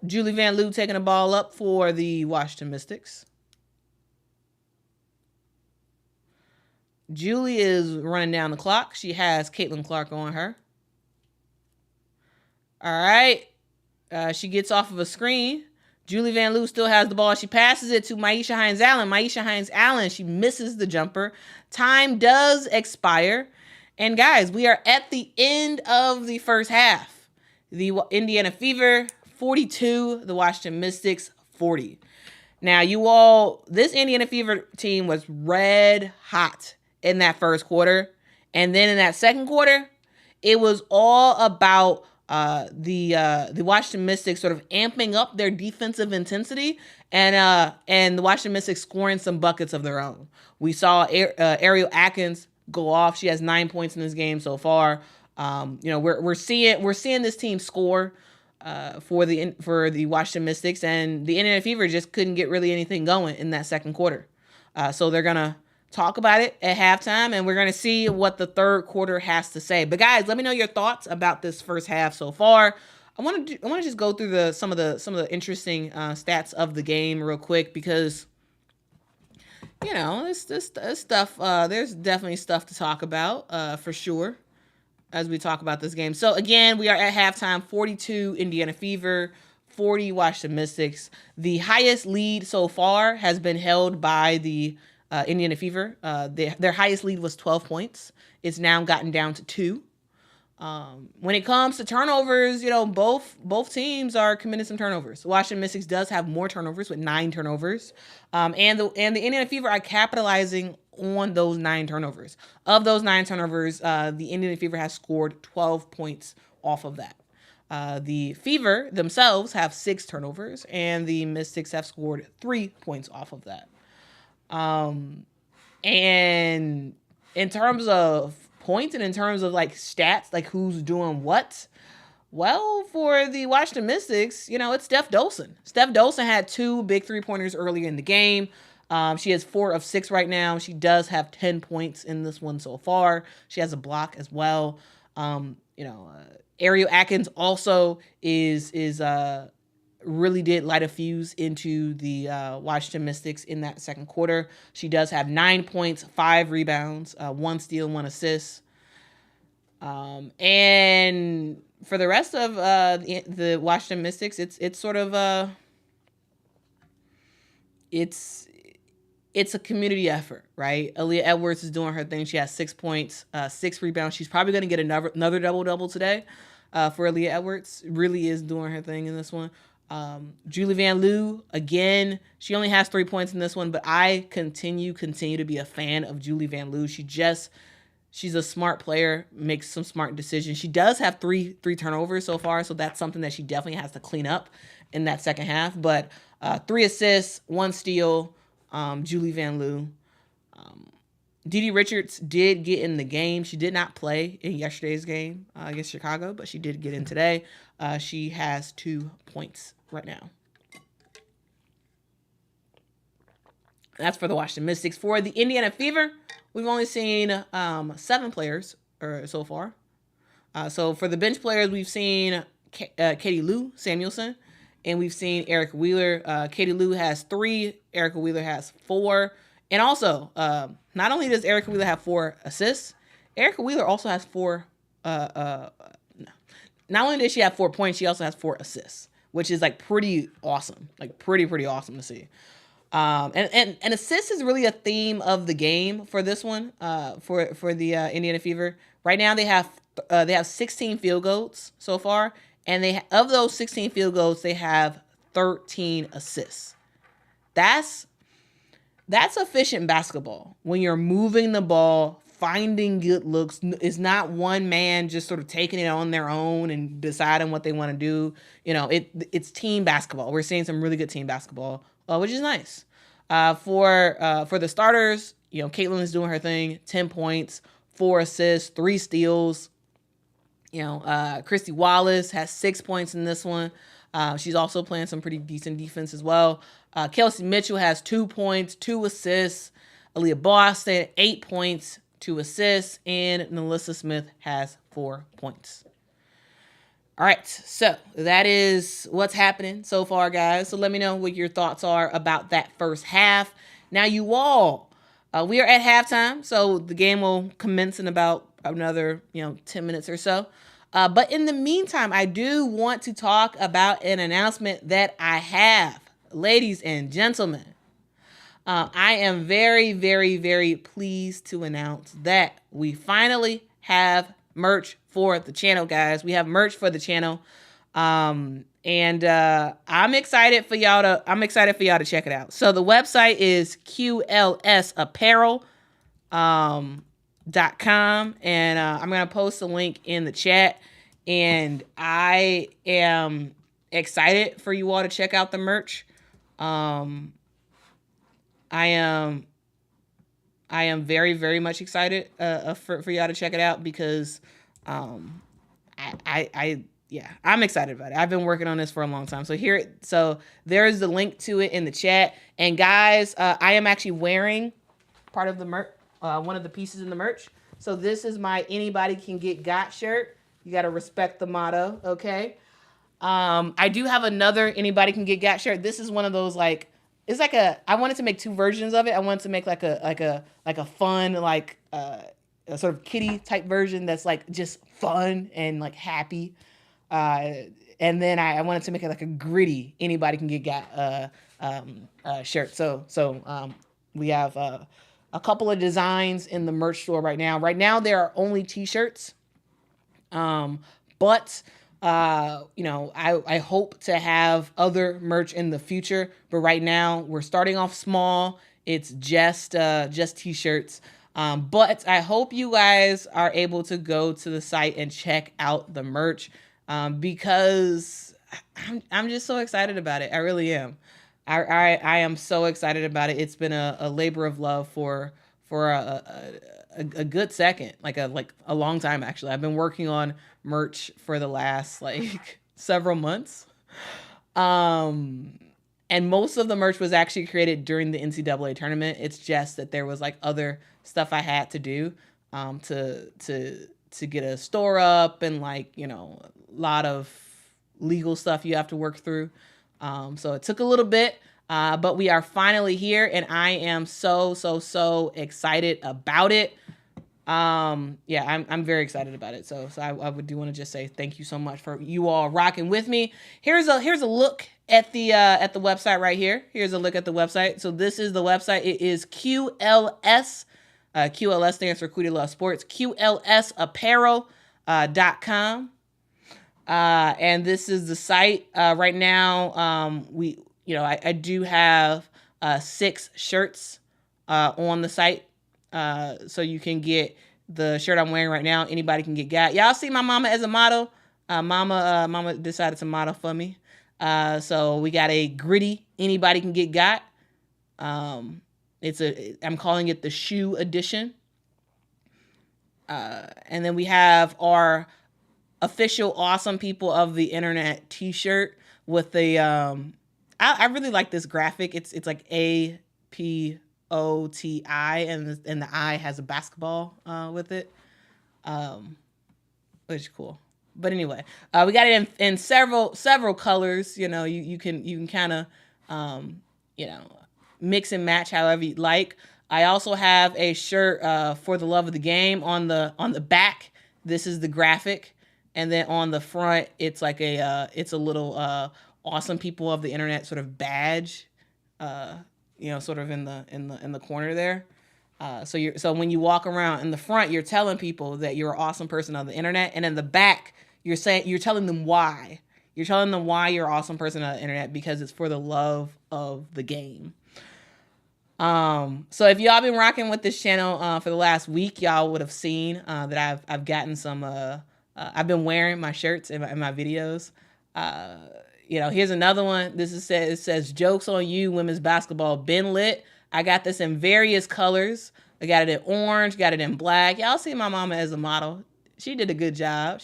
Julie Van Loo taking the ball up for the Washington Mystics. Julie is running down the clock. She has Caitlin Clark on her. All right. She gets off of a screen. Julie Van Loo still has the ball. She passes it to Maisha Hines-Allen. Maisha Hines-Allen, she misses the jumper. Time does expire. And guys, we are at the end of the first half. The Indiana Fever 42, the Washington Mystics 40. Now, you all, this Indiana Fever team was red hot in that first quarter. And then in that second quarter, it was all about the Washington Mystics sort of amping up their defensive intensity and the Washington Mystics scoring some buckets of their own. We saw Ariel Atkins go off. She has 9 points in this game so far. We're seeing this team score for the Washington Mystics, and the Indiana Fever just couldn't get really anything going in that second quarter. So they're gonna talk about it at halftime, and we're going to see what the third quarter has to say. But guys, let me know your thoughts about this first half so far. I want to just go through some of the interesting stats of the game real quick, because this stuff, there's definitely stuff to talk about for sure as we talk about this game. So again, we are at halftime, 42 Indiana Fever, 40 Washington Mystics. The highest lead so far has been held by the Indiana Fever. Their highest lead was 12 points. It's now gotten down to 2. When it comes to turnovers, both teams are committing some turnovers. Washington Mystics does have more turnovers with 9 turnovers. And the Indiana Fever are capitalizing on those 9 turnovers. Of those 9 turnovers, the Indiana Fever has scored 12 points off of that. The Fever themselves have 6 turnovers, and the Mystics have scored 3 points off of that. And in terms of points and in terms of like stats, like who's doing what, well, for the Washington Mystics, it's Steph Dolson. Steph Dolson had 2 big 3-pointers earlier in the game. She has 4 of 6 right now. She does have 10 points in this one so far. She has a block as well. Ariel Atkins also is really did light a fuse into the Washington Mystics in that second quarter. She does have 9 points, 5 rebounds, 1 steal, 1 assist. And for the rest of the Washington Mystics, it's sort of it's a community effort, right? Aaliyah Edwards is doing her thing. She has 6 points, 6 rebounds. She's probably going to get another double-double today for Aaliyah Edwards. Really is doing her thing in this one. Julie Van Loo, again, she only has 3 points in this one, but I continue to be a fan of Julie Van Loo. She's a smart player, makes some smart decisions. She does have three turnovers so far, so that's something that she definitely has to clean up in that second half. But 3 assists, 1 steal, Julie Van Loo. DeDe Richards did get in the game. She did not play in yesterday's game against Chicago, but she did get in today. She has 2 points right now. That's for the Washington Mystics. For the Indiana Fever, we've only seen 7 players so far. So for the bench players, we've seen Katie Lou Samuelson, and we've seen Erica Wheeler. Katie Lou has 3. Erica Wheeler has 4. And also, not only does Erica Wheeler have 4 assists, Erica Wheeler also has 4. Not only does she have 4 points, she also has 4 assists, which is like pretty awesome, like pretty awesome to see. And assists is really a theme of the game for this one. For the Indiana Fever right now, they have They have 16 field goals so far, and of those 16 field goals, they have 13 assists. That's efficient basketball when you're moving the ball, finding good looks. It's not one man just sort of taking it on their own and deciding what they want to do. It's team basketball. We're seeing some really good team basketball, which is nice. For the starters, Caitlin is doing her thing. 10 points, 4 assists, 3 steals. Christy Wallace has 6 points in this one. She's also playing some pretty decent defense as well. Kelsey Mitchell has 2 points, 2 assists. Aaliyah Boston, 8 points, 2 assists. And Nalissa Smith has 4 points. All right, so that is what's happening so far, guys. So let me know what your thoughts are about that first half. Now, you all, we are at halftime, so the game will commence in about another 10 minutes or so. But in the meantime, I do want to talk about an announcement that I have. Ladies and gentlemen, I am very, very, very pleased to announce that we finally have merch for the channel, guys. We have merch for the channel. I'm excited for y'all to check it out. So the website is qulsapparel.com, and I'm going to post a link in the chat, and I am excited for you all to check out the merch. I am very, very much excited for y'all to check it out because I'm excited about it. I've been working on this for a long time. So there's the link to it in the chat. And guys, I am actually wearing part of the merch, one of the pieces in the merch. So this is my Anybody Can Get Got shirt. You got to respect the motto, okay? I do have another Anybody Can Get Got shirt. This is one of those it's like I wanted to make 2 versions of it. I wanted to make like a fun, a sort of kitty type version that's just fun and happy. And then I wanted to make it a gritty Anybody Can Get Got shirt. So we have a couple of designs in the merch store right now. Right now there are only t-shirts. But I hope to have other merch in the future, but right now we're starting off small. It's just t-shirts. But I hope you guys are able to go to the site and check out the merch, because I'm just so excited about it. I really am. I am so excited about it. It's been a labor of love for a good second, a long time, actually. I've been working on merch for the last several months. And most of the merch was actually created during the NCAA tournament. It's just that there was other stuff I had to do to get a store up, and a lot of legal stuff you have to work through. So it took a little bit, but we are finally here, and I am so excited about it. I'm very excited about it. So I would do want to just say thank you so much for you all rocking with me. Here's a look at the website right here. Here's a look at the website. So this is the website. It is QLS. QLS stands for Quita Loves Sports. QLSapparel.com. And this is the site. Right now, I do have 6 shirts on the site. So you can get the shirt I'm wearing right now. Anybody Can Get Got. Y'all see my mama as a model. Mama decided to model for me. So we got a gritty Anybody Can Get Got. I'm calling it the shoe edition. And then we have our official Awesome People of the Internet t-shirt with the I really like this graphic. It's like APOTI, and the I has a basketball with it, which is cool. But anyway, we got it in several colors. You can kind of mix and match however you like. I also have a shirt for the love of the game on the back. This is the graphic, and then on the front, it's it's a little Awesome People of the Internet sort of badge, sort of in the corner there. So when you walk around in the front, you're telling people that you're an awesome person on the internet, and in the back, you're telling them why. You're telling them why you're an awesome person on the internet, because it's for the love of the game. So if y'all been rocking with this channel for the last week, y'all would have seen that I've gotten some. I've been wearing my shirts in my videos. Here's another one. It says "Jokes on you, women's basketball been lit." I got this in various colors. I got it in orange, got it in black. Y'all see my mama as a model. She did a good job.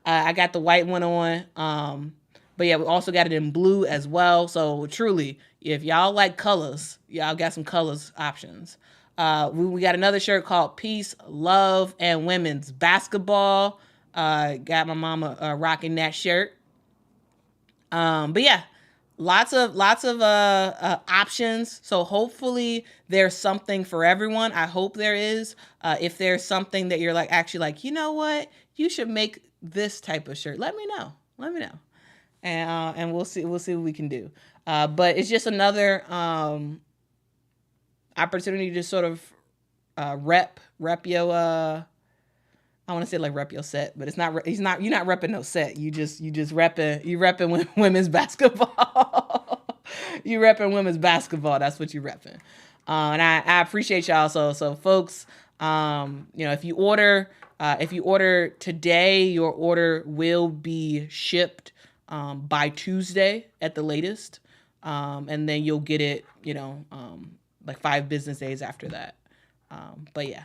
I got the white one on. But yeah, we also got it in blue as well. So truly, if y'all like colors, y'all got some colors options. We got another shirt called Peace, Love, and Women's Basketball. Got my mama rocking that shirt. But yeah, lots of options. So hopefully there's something for everyone. I hope there is. If there's something that you're actually you know what, you should make this type of shirt, let me know. And we'll see what we can do. But it's just another opportunity to sort of rep your I want to say rep your set, but you're not repping no set. You repping women's basketball. You repping women's basketball. That's what you repping. And I appreciate y'all. So folks, if you order today, your order will be shipped by Tuesday at the latest. And then you'll get it, 5 business days after that. But yeah.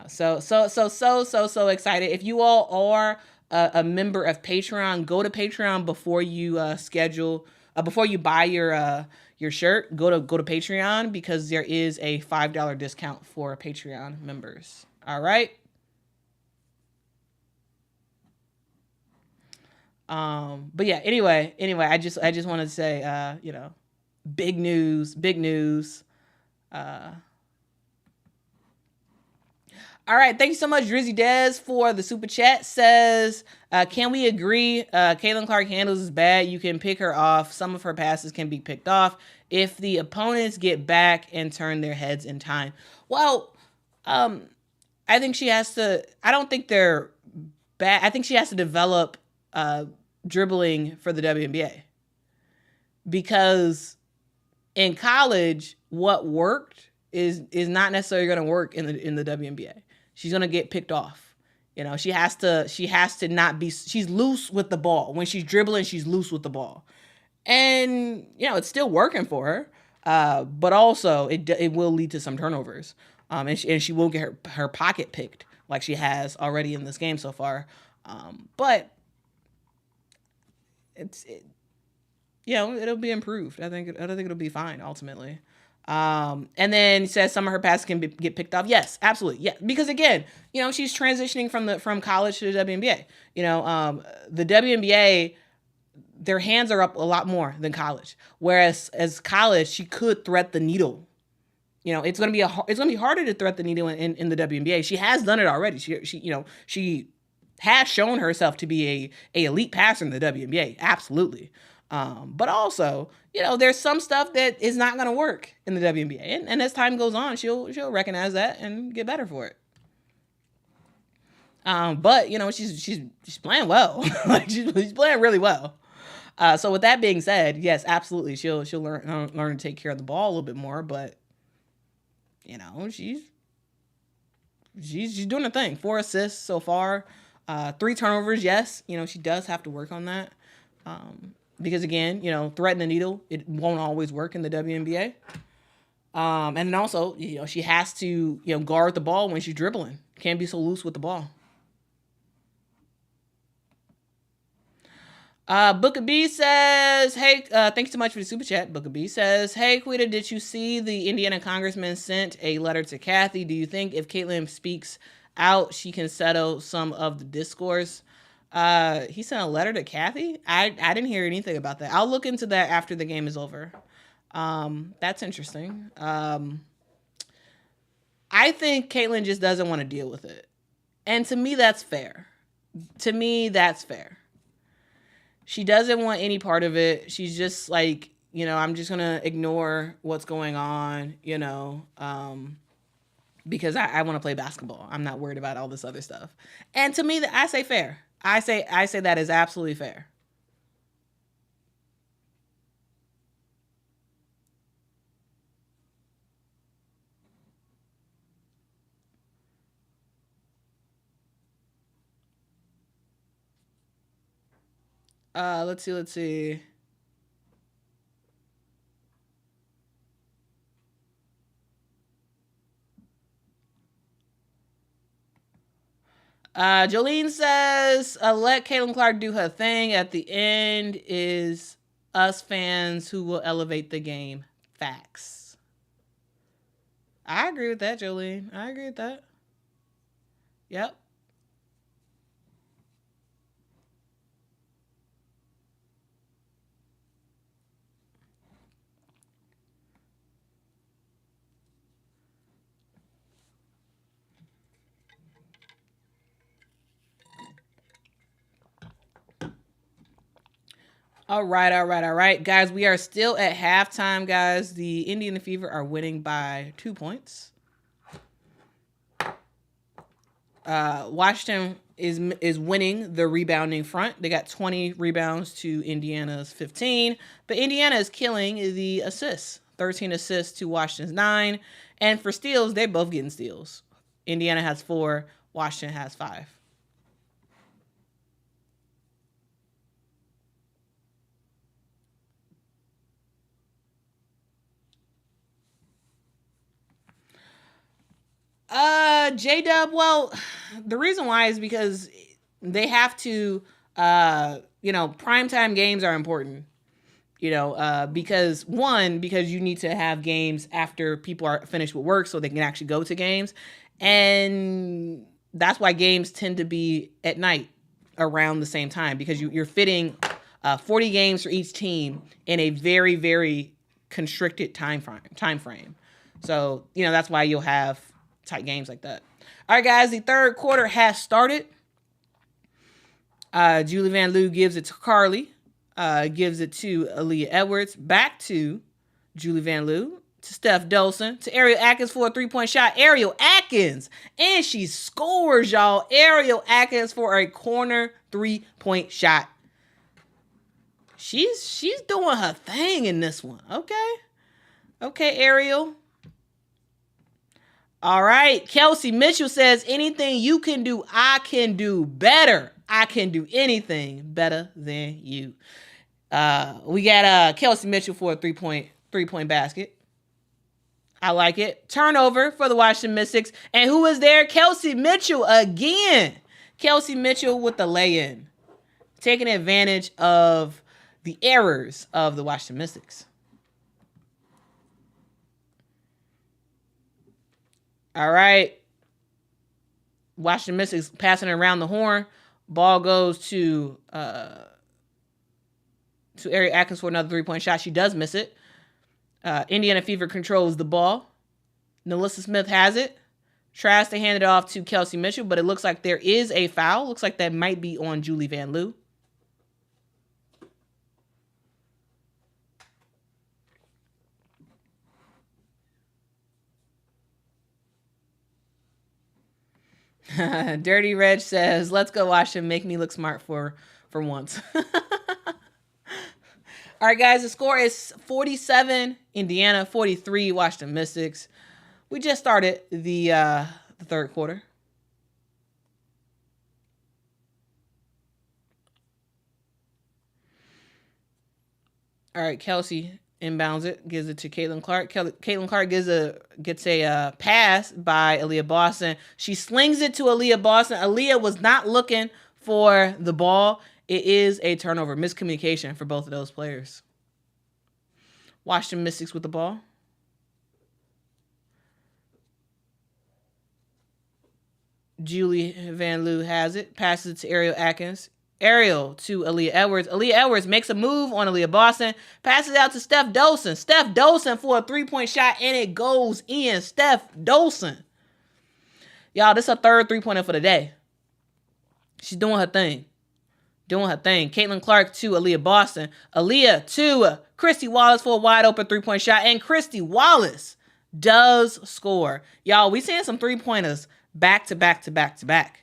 So excited. If you all are a member of Patreon, go to Patreon before you before you buy your shirt. Go to Patreon, because there is a $5 discount for Patreon members. All right. But yeah, anyway, I just want to say, big news. All right, thank you so much, Drizzy Dez, for the super chat. Says, can we agree Caitlin Clark handles is bad? You can pick her off. Some of her passes can be picked off if the opponents get back and turn their heads in time. Well, I think she has to. I don't think they're bad. I think she has to develop dribbling for the WNBA, because in college, what worked is not necessarily going to work in the WNBA. She's going to get picked off. She has to not be, she's loose with the ball. When she's dribbling, she's loose with the ball. And, it's still working for her. But also it will lead to some turnovers. And she will get her pocket picked like she has already in this game so far. But it'll be improved. I think it'll be fine ultimately. And then he says some of her passes can get picked off. Yes, absolutely. Yeah. Because again, she's transitioning from college to the WNBA. The WNBA, their hands are up a lot more than college. Whereas as college, she could thread the needle. It's going to be harder to thread the needle in the WNBA. She has done it already. She has shown herself to be a elite passer in the WNBA. Absolutely. But also, there's some stuff that is not going to work in the WNBA. And as time goes on, she'll recognize that and get better for it. But she's playing well. She's playing really well. So with that being said, yes, absolutely. She'll learn to take care of the ball a little bit more, but she's doing her thing. 4 assists so far, 3 turnovers. Yes. She does have to work on that. Because again, threading the needle, it won't always work in the WNBA. And then also, she has to, guard the ball when she's dribbling. Can't be so loose with the ball. Booker B says, hey, thanks so much for the super chat. Booker B says, hey, Quita, did you see the Indiana congressman sent a letter to Kathy? Do you think if Caitlin speaks out, she can settle some of the discourse? He sent a letter to Kathy? I didn't hear anything about that. I'll look into that after the game is over. That's interesting. I think Caitlin just doesn't want to deal with it. And to me, that's fair. She doesn't want any part of it. She's just I'm just gonna ignore what's going on, because I want to play basketball. I'm not worried about all this other stuff. And to me, I say fair. I say that is absolutely fair. Let's see. Jolene says, let Caitlin Clark do her thing. At the end is us fans who will elevate the game. Facts. I agree with that, Jolene. I agree with that. Yep. All right. Guys, we are still at halftime, guys. The Indiana Fever are winning by 2 points. Washington is winning the rebounding front. They got 20 rebounds to Indiana's 15. But Indiana is killing the assists. 13 assists to Washington's 9. And for steals, they're both getting steals. Indiana has 4. Washington has 5. J-Dub, well, the reason why is because they have to, primetime games are important. Because you need to have games after people are finished with work so they can actually go to games. And that's why games tend to be at night around the same time, because you're fitting 40 games for each team in a very, very constricted time frame. So, that's why you'll have tight games like that. All right, guys, the third quarter has started. Julie Van Loo gives it to Carly. Gives it to Aaliyah Edwards. Back to Julie Van Loo. To Steph Dolson. To Ariel Atkins for a 3-point shot. Ariel Atkins. And she scores, y'all. Ariel Atkins for a corner 3-point shot. She's doing her thing in this one. Okay, Ariel. All right. Kelsey Mitchell says, anything you can do, I can do better. I can do anything better than you. We got Kelsey Mitchell for a three-point basket. I like it. Turnover for the Washington Mystics. And who is there? Kelsey Mitchell again. Kelsey Mitchell with the lay-in. Taking advantage of the errors of the Washington Mystics. All right. Washington Mystics passing around the horn. Ball goes to Ariel Atkins for another 3-point shot. She does miss it. Indiana Fever controls the ball. Nalissa Smith has it. Tries to hand it off to Kelsey Mitchell, but it looks like there is a foul. Looks like that might be on Julie Van Loo. Dirty Reg says, let's go Washington. Make me look smart for once. All right, guys, the score is 47, Indiana, 43, Washington Mystics. We just started the third quarter. All right, Kelsey inbounds it, gives it to Caitlin Clark. Caitlin Clark gets a pass by Aaliyah Boston. She slings it to Aaliyah Boston. Aaliyah was not looking for the ball. It is a turnover, miscommunication for both of those players. Washington Mystics with the ball. Julie Van Loo has it. Passes it to Ariel Atkins. Ariel to Aaliyah Edwards. Aaliyah Edwards makes a move on Aaliyah Boston. Passes out to Steph Dolson. Steph Dolson for a 3-point shot, and it goes in. Steph Dolson. Y'all, this is her third 3-pointer for the day. She's doing her thing. doing her thing. Caitlin Clark to Aaliyah Boston. Aaliyah to Christy Wallace for a wide open 3-point shot. And Christy Wallace does score. Y'all, we seeing some 3-pointers back to back to back to back.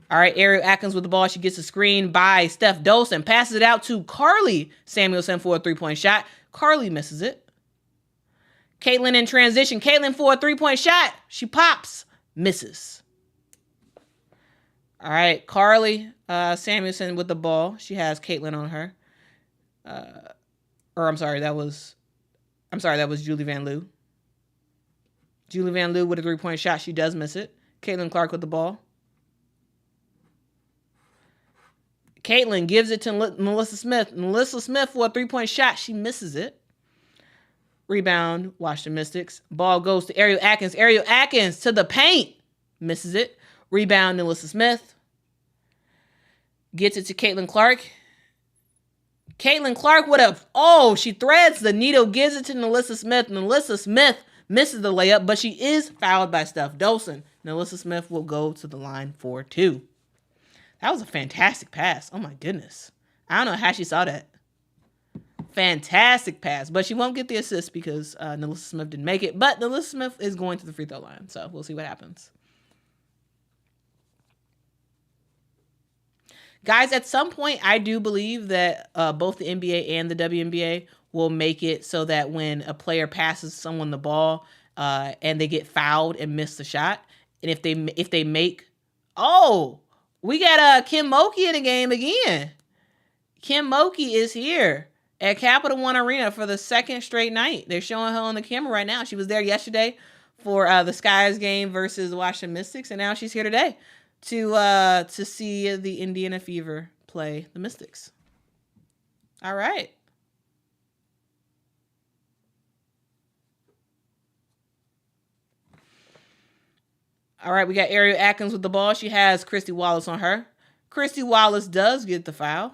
All right, Ariel Atkins with the ball. She gets a screen by Steph Dolson. Passes it out to Carly Samuelson for a 3-point shot. Carly misses it. Caitlin in transition. Caitlin for a 3-point shot. She pops. Misses. All right, Carly Samuelson with the ball. She has Caitlin on her. That was Julie Van Loo. Julie Van Loo with a 3-point shot. She does miss it. Caitlin Clark with the ball. Caitlin gives it to Melissa Smith. Melissa Smith for a 3-point shot. She misses it. Rebound, Washington Mystics. Ball goes to Ariel Atkins. Ariel Atkins to the paint. Misses it. Rebound, Melissa Smith. Gets it to Caitlin Clark. Caitlin Clark she threads the needle, gives it to Melissa Smith. Melissa Smith misses the layup, but she is fouled by Steph Dolson. Melissa Smith will go to the line for 2. That was a fantastic pass. Oh my goodness. I don't know how she saw that. Fantastic pass. But she won't get the assist because Melissa Smith didn't make it. But Melissa Smith is going to the free throw line. So we'll see what happens. Guys, at some point, I do believe that both the NBA and the WNBA will make it so that when a player passes someone the ball and they get fouled and miss the shot, and if they make, we got Kim Mulkey in the game again. Kim Mulkey is here at Capital One Arena for the second straight night. They're showing her on the camera right now. She was there yesterday for the Skies game versus the Washington Mystics, and now she's here today to see the Indiana Fever play the Mystics. All right. All right, we got Ariel Atkins with the ball. She has Christy Wallace on her. Christy Wallace does get the foul.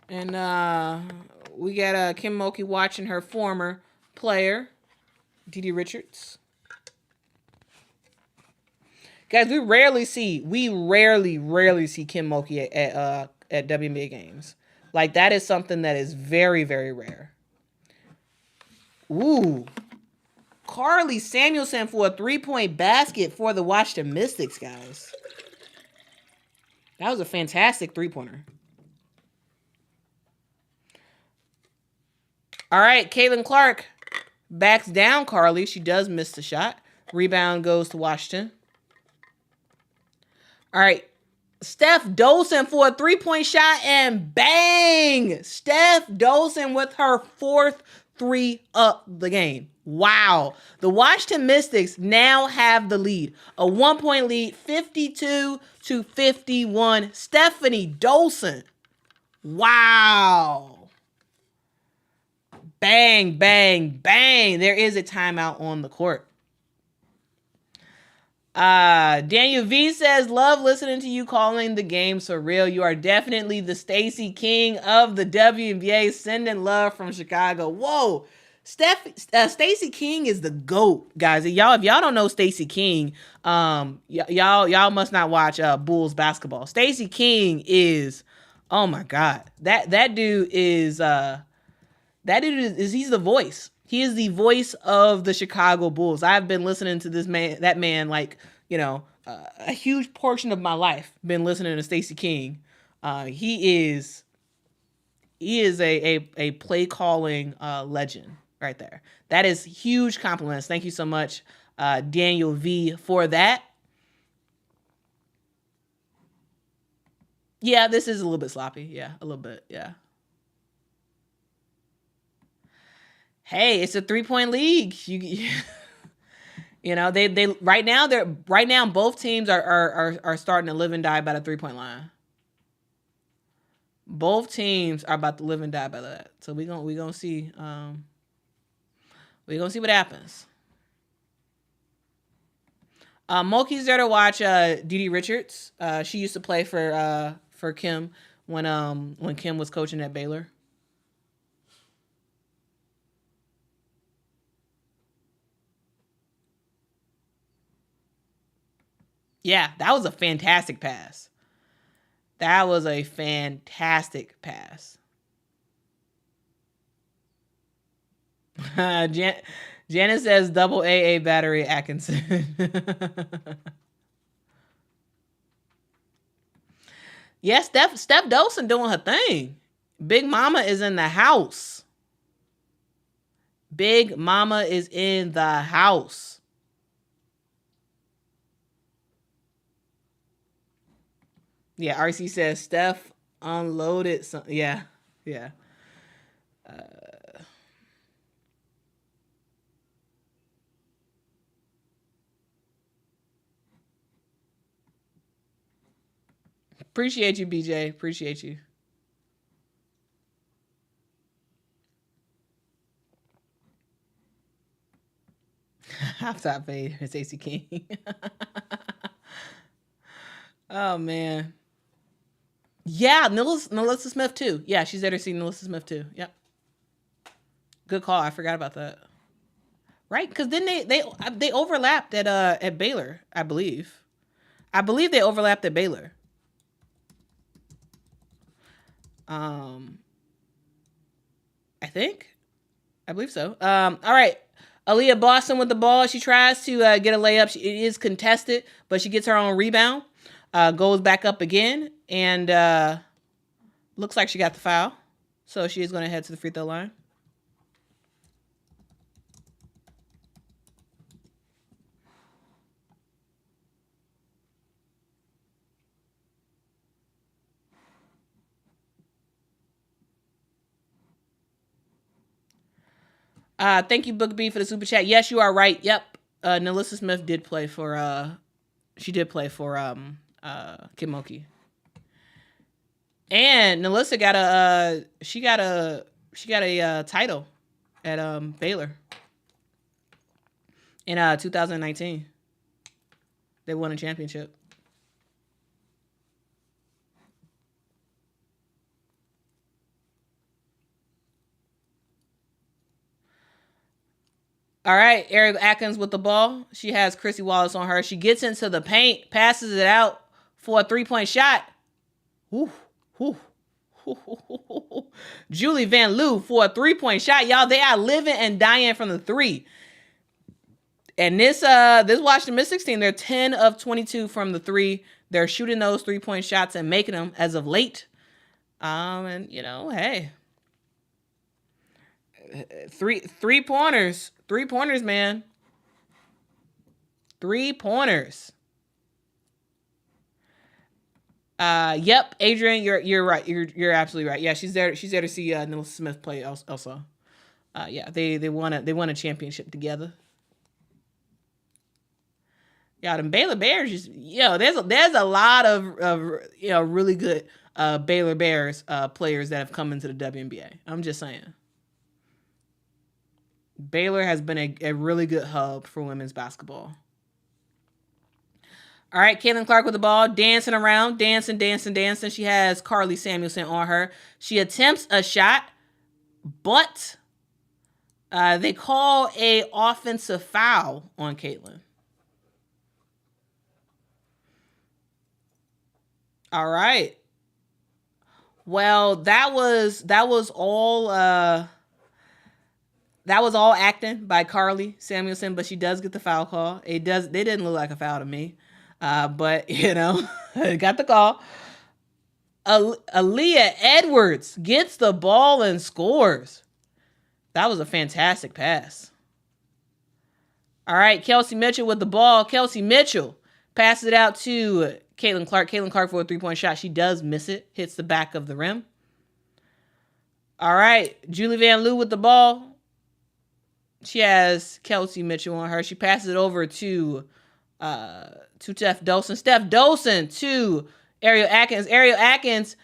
And we got Kim Mulkey watching her former player, Didi Richards. Guys, we rarely see Kim Mulkey at WNBA games. Like, that is something that is very, very rare. Ooh. Carly Samuelson for a 3-point basket for the Washington Mystics, guys. That was a fantastic 3-pointer. All right, Caitlin Clark backs down Carly. She does miss the shot. Rebound goes to Washington. All right, Steph Dolson for a 3-point shot, and bang! Steph Dolson with her 4th 3 up the game. Wow. The Washington Mystics now have the lead. A 1-point lead, 52-51. Stephanie Dolson. Wow. Bang, bang, bang. There is a timeout on the court. Daniel V says, love listening to you calling the game surreal. You are definitely the Stacey King of the WNBA. Sending love from Chicago. Whoa. Stacey King is the GOAT, guys. If y'all don't know Stacey King, y'all must not watch Bulls basketball. Stacey King is, oh my God. That dude is he's the voice. He is the voice of the Chicago Bulls. I've been listening to that man, like, a huge portion of my life. Been listening to Stacey King. He is a play calling legend right there. That is huge compliments. Thank you so much, Daniel V, for that. Yeah, this is a little bit sloppy. Yeah, a little bit. Yeah. Hey, it's a 3-point league. They right now both teams are starting to live and die by the 3-point line. Both teams are about to live and die by that. So we're gonna see what happens. Mulkey's there to watch Didi Richards. She used to play for Kim when Kim was coaching at Baylor. Yeah, that was a fantastic pass. That was a fantastic pass. Janice says double AA battery Atkinson. Yeah, Steph Dolson doing her thing. Big Mama is in the house. Big Mama is in the house. Yeah, RC says Steph unloaded some. Yeah, yeah. Appreciate you, BJ. Appreciate you. Half top fade. It's AC King. Oh man. Yeah, Nalissa Smith too. Yeah, she's there to see Nalissa Smith too. Yep. Good call. I forgot about that. Right? Because then they overlapped at Baylor, I believe. I believe they overlapped at Baylor. I think. I believe so. All right. Aaliyah Boston with the ball. She tries to get a layup. It is contested, but she gets her own rebound. Goes back up again, and looks like she got the foul. So she is going to head to the free throw line. Thank you, Book B, for the super chat. Yes, you are right. Yep. Nalissa Smith did play for she did play for Kimoki. And Nalissa got a title at Baylor in 2019. They won a championship. All right, Ariel Atkins with the ball. She has Chrissy Wallace on her. She gets into the paint, passes it out for a 3-point shot. Whew, whew, whew. Julie Van Loo for a 3-point shot. Y'all, they are living and dying from the three. And this Washington Mystics team, they're 10 of 22 from the three. They're shooting those 3-point shots and making them as of late. And hey. Three pointers. 3-pointers, man. 3-pointers. Yep, Adrian, you're right. You're absolutely right. Yeah, she's there to see Nalissa Smith play also. Yeah, they won a championship together. Yeah, them Baylor Bears just there's a lot of really good Baylor Bears players that have come into the WNBA. I'm just saying. Baylor has been a really good hub for women's basketball. All right, Caitlin Clark with the ball, dancing around, dancing. She has Carly Samuelson on her. She attempts a shot, but they call a offensive foul on Caitlin. All right. Well, that was all acting by Carly Samuelson, but she does get the foul call. They didn't look like a foul to me. But got the call. Aaliyah Edwards gets the ball and scores. That was a fantastic pass. All right, Kelsey Mitchell with the ball. Kelsey Mitchell passes it out to Caitlin Clark. Caitlin Clark for a 3-point shot. She does miss it. Hits the back of the rim. All right, Julie Van Loo with the ball. She has Kelsey Mitchell on her. She passes it over to Steph Dolson. Steph Dolson to Ariel Atkins. Ariel Atkins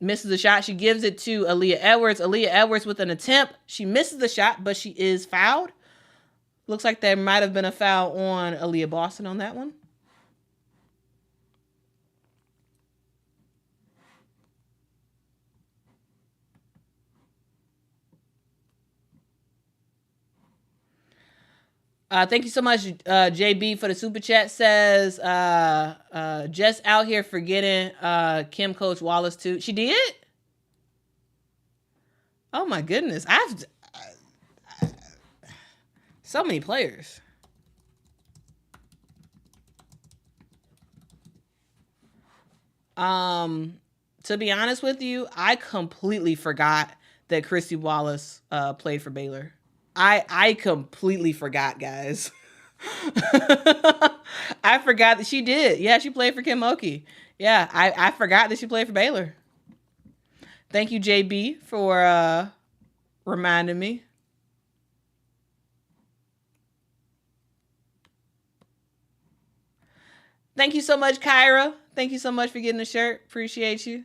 misses the shot. She gives it to Aaliyah Edwards. Aaliyah Edwards with an attempt. She misses the shot, but she is fouled. Looks like there might have been a foul on Aaliyah Boston on that one. Thank you so much, JB, for the super chat. Says just out here forgetting Kim Coach Wallace too. She did? Oh my goodness. I've so many players. To be honest with you, I completely forgot that Christy Wallace played for Baylor. I completely forgot, guys. I forgot that she did. Yeah, she played for Kim Mulkey. Yeah, I forgot that she played for Baylor. Thank you, JB, for reminding me. Thank you so much, Kyra. Thank you so much for getting the shirt. Appreciate you.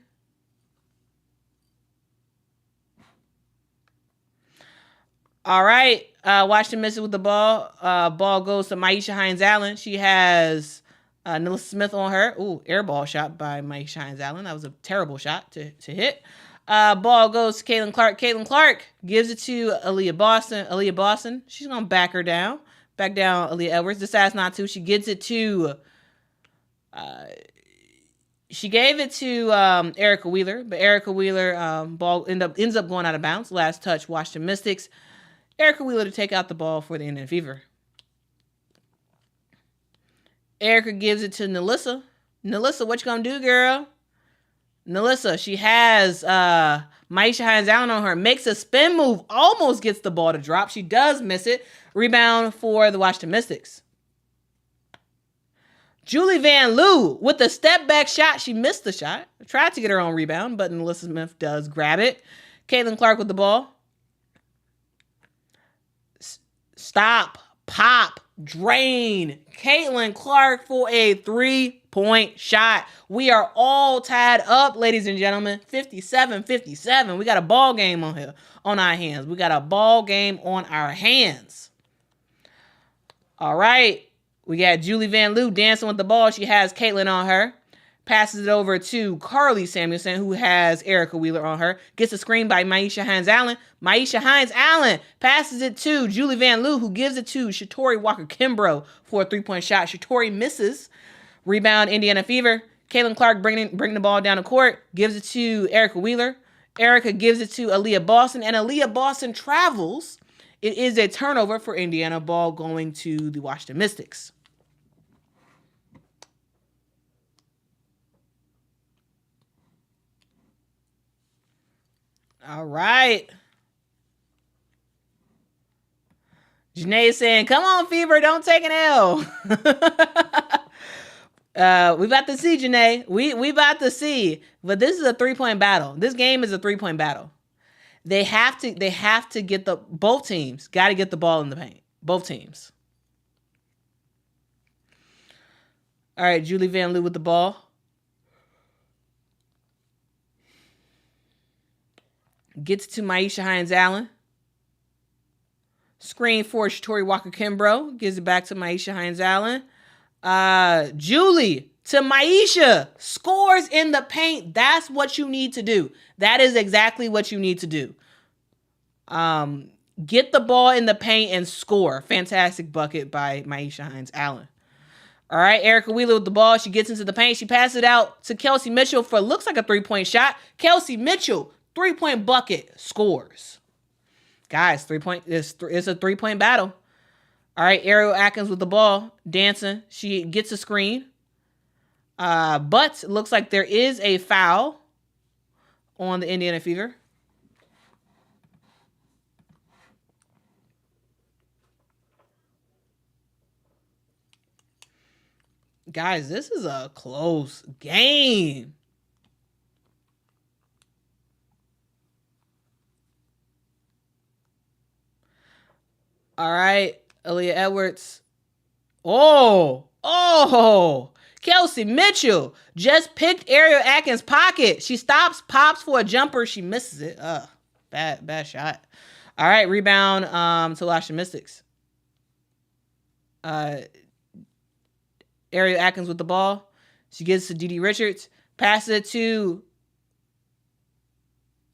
All right. Washington misses with the ball. Ball goes to Maisha Hines-Allen. She has Nilla Smith on her. Ooh, air ball shot by Maisha Hines-Allen. That was a terrible shot to hit. Ball goes to Caitlin Clark. Caitlin Clark gives it to Aaliyah Boston. Aaliyah Boston, she's going to back her down. Back down Aaliyah Edwards. Decides not to. She gets it to... she gave it to Erica Wheeler, but Erica Wheeler ball ends up going out of bounds. Last touch, Washington Mystics. Erica Wheeler to take out the ball for the Indiana Fever. Erica gives it to Nalissa. Nalissa, what you gonna do, girl? Nalissa, she has Maisha Hines-Allen on her. Makes a spin move. Almost gets the ball to drop. She does miss it. Rebound for the Washington Mystics. Julie Van Loo with the step back shot. She missed the shot. Tried to get her own rebound, but Nalissa Smith does grab it. Caitlin Clark with the ball. Stop, pop, drain. Caitlin Clark for a 3-point shot. We are all tied up, ladies and gentlemen. 57-57. We got a ball game on here, on our hands. We got a ball game on our hands. All right. We got Julie Van Loo dancing with the ball. She has Caitlin on her. Passes it over to Carly Samuelson, who has Erica Wheeler on her. Gets a screen by Maisha Hines-Allen. Maisha Hines-Allen passes it to Julie Van Loo, who gives it to Shatori Walker-Kimbrough for a 3-point shot. Shatori misses. Rebound, Indiana Fever. Caitlin Clark bringing the ball down the court. Gives it to Erica Wheeler. Erica gives it to Aaliyah Boston. And Aaliyah Boston travels. It is a turnover for Indiana. Ball going to the Washington Mystics. All right. Janae is saying, come on, Fever, don't take an L. We about to see, Janae. We about to see. But this is a 3-point battle. This game is a 3-point battle. They have to get both teams got to get the ball in the paint. Both teams. All right, Julie Van Loo with the ball. Gets to Maisha Hines-Allen. Screen for Shatori Walker-Kimbrough. Gives it back to Maisha Hines-Allen. Julie to Maisha. Scores in the paint. That's what you need to do. That is exactly what you need to do. Get the ball in the paint and score. Fantastic bucket by Maisha Hines-Allen. All right, Erica Wheeler with the ball. She gets into the paint. She passes it out to Kelsey Mitchell for looks like a 3-point shot. Kelsey Mitchell, 3-point bucket, scores. Guys, 3-point. It's a 3-point battle. All right, Ariel Atkins with the ball, dancing. She gets a screen. But it looks like there is a foul on the Indiana Fever. Guys, this is a close game. All right, Aaliyah Edwards. Oh. Kelsey Mitchell just picked Ariel Atkins' pocket. She stops, pops for a jumper. She misses it. Bad shot. All right, rebound to Washington Mystics. Ariel Atkins with the ball. She gives it to Dede Richards. Passes it to,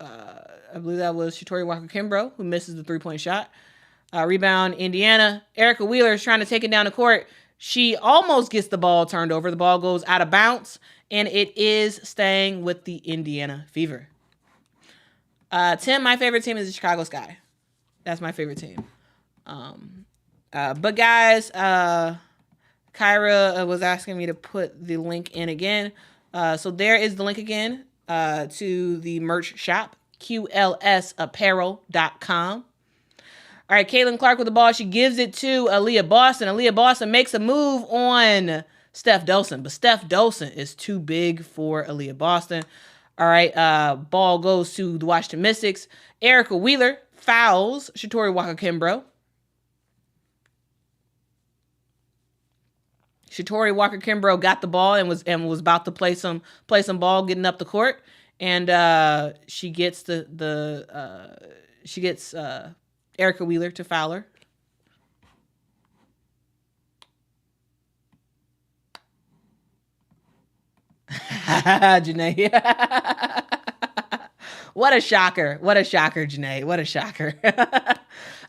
I believe that was Shatori Walker-Kimbrough, who misses the 3-point shot. Rebound, Indiana. Erica Wheeler is trying to take it down the court. She almost gets the ball turned over. The ball goes out of bounds, and it is staying with the Indiana Fever. Tim, my favorite team is the Chicago Sky. That's my favorite team. But guys, Kyra was asking me to put the link in again. So there is the link again to the merch shop, qlsapparel.com. All right, Caitlin Clark with the ball. She gives it to Aaliyah Boston. Aaliyah Boston makes a move on Steph Dolson, but Steph Dolson is too big for Aaliyah Boston. All right, ball goes to the Washington Mystics. Erica Wheeler fouls Shatori Walker-Kimbrough. Shatori Walker-Kimbrough got the ball and was about to play some ball, getting up the court, and she gets Erica Wheeler to foul her. Janae. What a shocker, Janae. What a shocker. All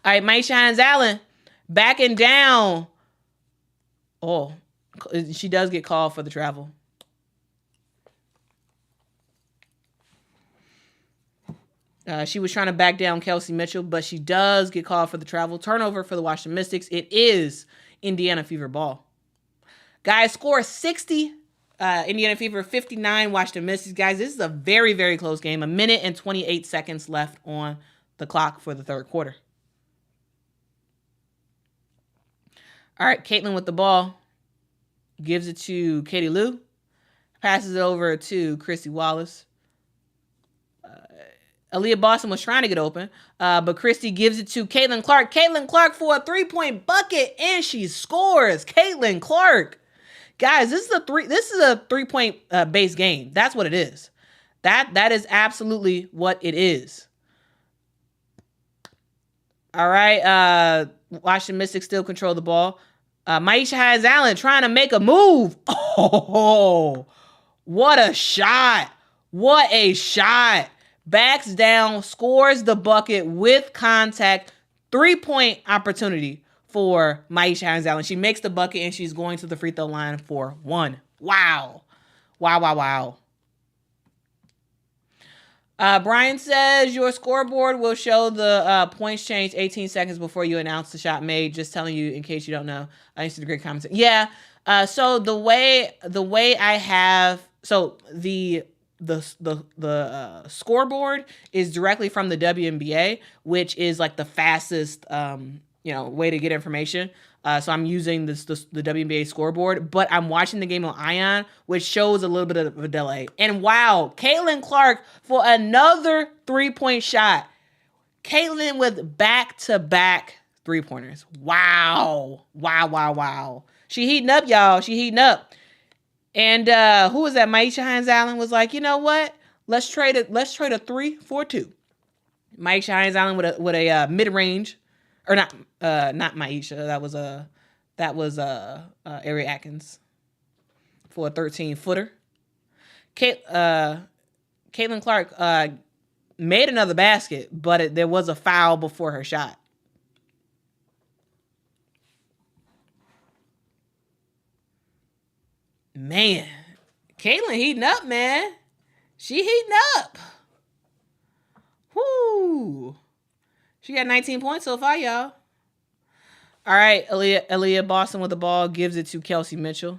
right, Maisha Hines-Allen backing down. Oh, she does get called for the travel. She was trying to back down Kelsey Mitchell, but she does get called for the travel. Turnover for the Washington Mystics. It is Indiana Fever ball. Guys, score 60. Indiana Fever 59. Washington Mystics. Guys, this is a very, very close game. 1 minute and 28 seconds left on the clock for the third quarter. All right, Caitlin with the ball. Gives it to Katie Lou. Passes it over to Chrissy Wallace. Aaliyah Boston was trying to get open, but Christy gives it to Caitlin Clark. Caitlin Clark for a 3-point bucket, and she scores. Caitlin Clark, guys, this is a 3-point base game. That's what it is. That is absolutely what it is. All right, Washington Mystics still control the ball. Maisha Hines-Allen trying to make a move. Oh, what a shot! What a shot! Backs down, scores the bucket with contact. 3-point opportunity for Maisha Hines-Allen. She makes the bucket and she's going to the free throw line for 1. Wow. Wow. Brian says your scoreboard will show the points change 18 seconds before you announce the shot made. Just telling you in case you don't know. I see the great comments. Yeah. So the way I have, so the scoreboard is directly from the WNBA, which is like the fastest way to get information. So I'm using the WNBA scoreboard, but I'm watching the game on Ion, which shows a little bit of a delay. And wow, Caitlin Clark for another 3-point shot. Caitlin with back-to-back 3-pointers. Wow. She heating up, y'all. She heating up. And who was that? Maisha Hines-Allen was like, you know what? Let's trade a 3 for 2. Maisha Hines-Allen with a mid-range, or not Maisha. That was Ari Atkins for a 13-footer. Caitlin Clark made another basket, but there was a foul before her shot. Man, Caitlin heating up, man. She heating up. Whoo. She got 19 points so far, y'all. All right, Aaliyah Boston with the ball gives it to Kelsey Mitchell.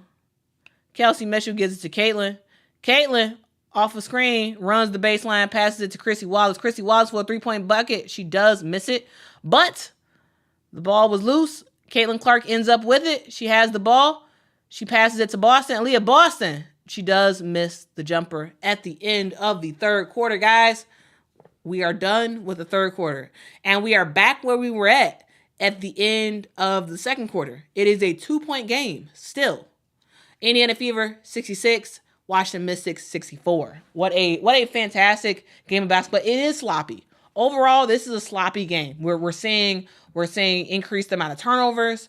Kelsey Mitchell gives it to Caitlin. Caitlin, off a screen, runs the baseline, passes it to Chrissy Wallace. Chrissy Wallace for a 3-point bucket. She does miss it, but the ball was loose. Caitlin Clark ends up with it. She has the ball. She passes it to Boston. Aaliyah Boston, she does miss the jumper at the end of the third quarter, guys. We are done with the third quarter, and we are back where we were at the end of the second quarter. It is a 2-point game still. Indiana Fever 66, Washington Mystics 64. What a fantastic game of basketball. It is sloppy. Overall, this is a sloppy game. We're seeing increased amount of turnovers.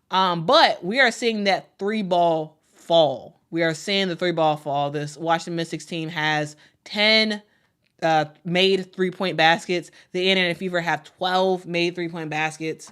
But we are seeing that 3-ball fall. We are seeing the 3-ball fall. This Washington Mystics team has 10 made 3-point baskets. The Indiana Fever have 12 made 3-point baskets.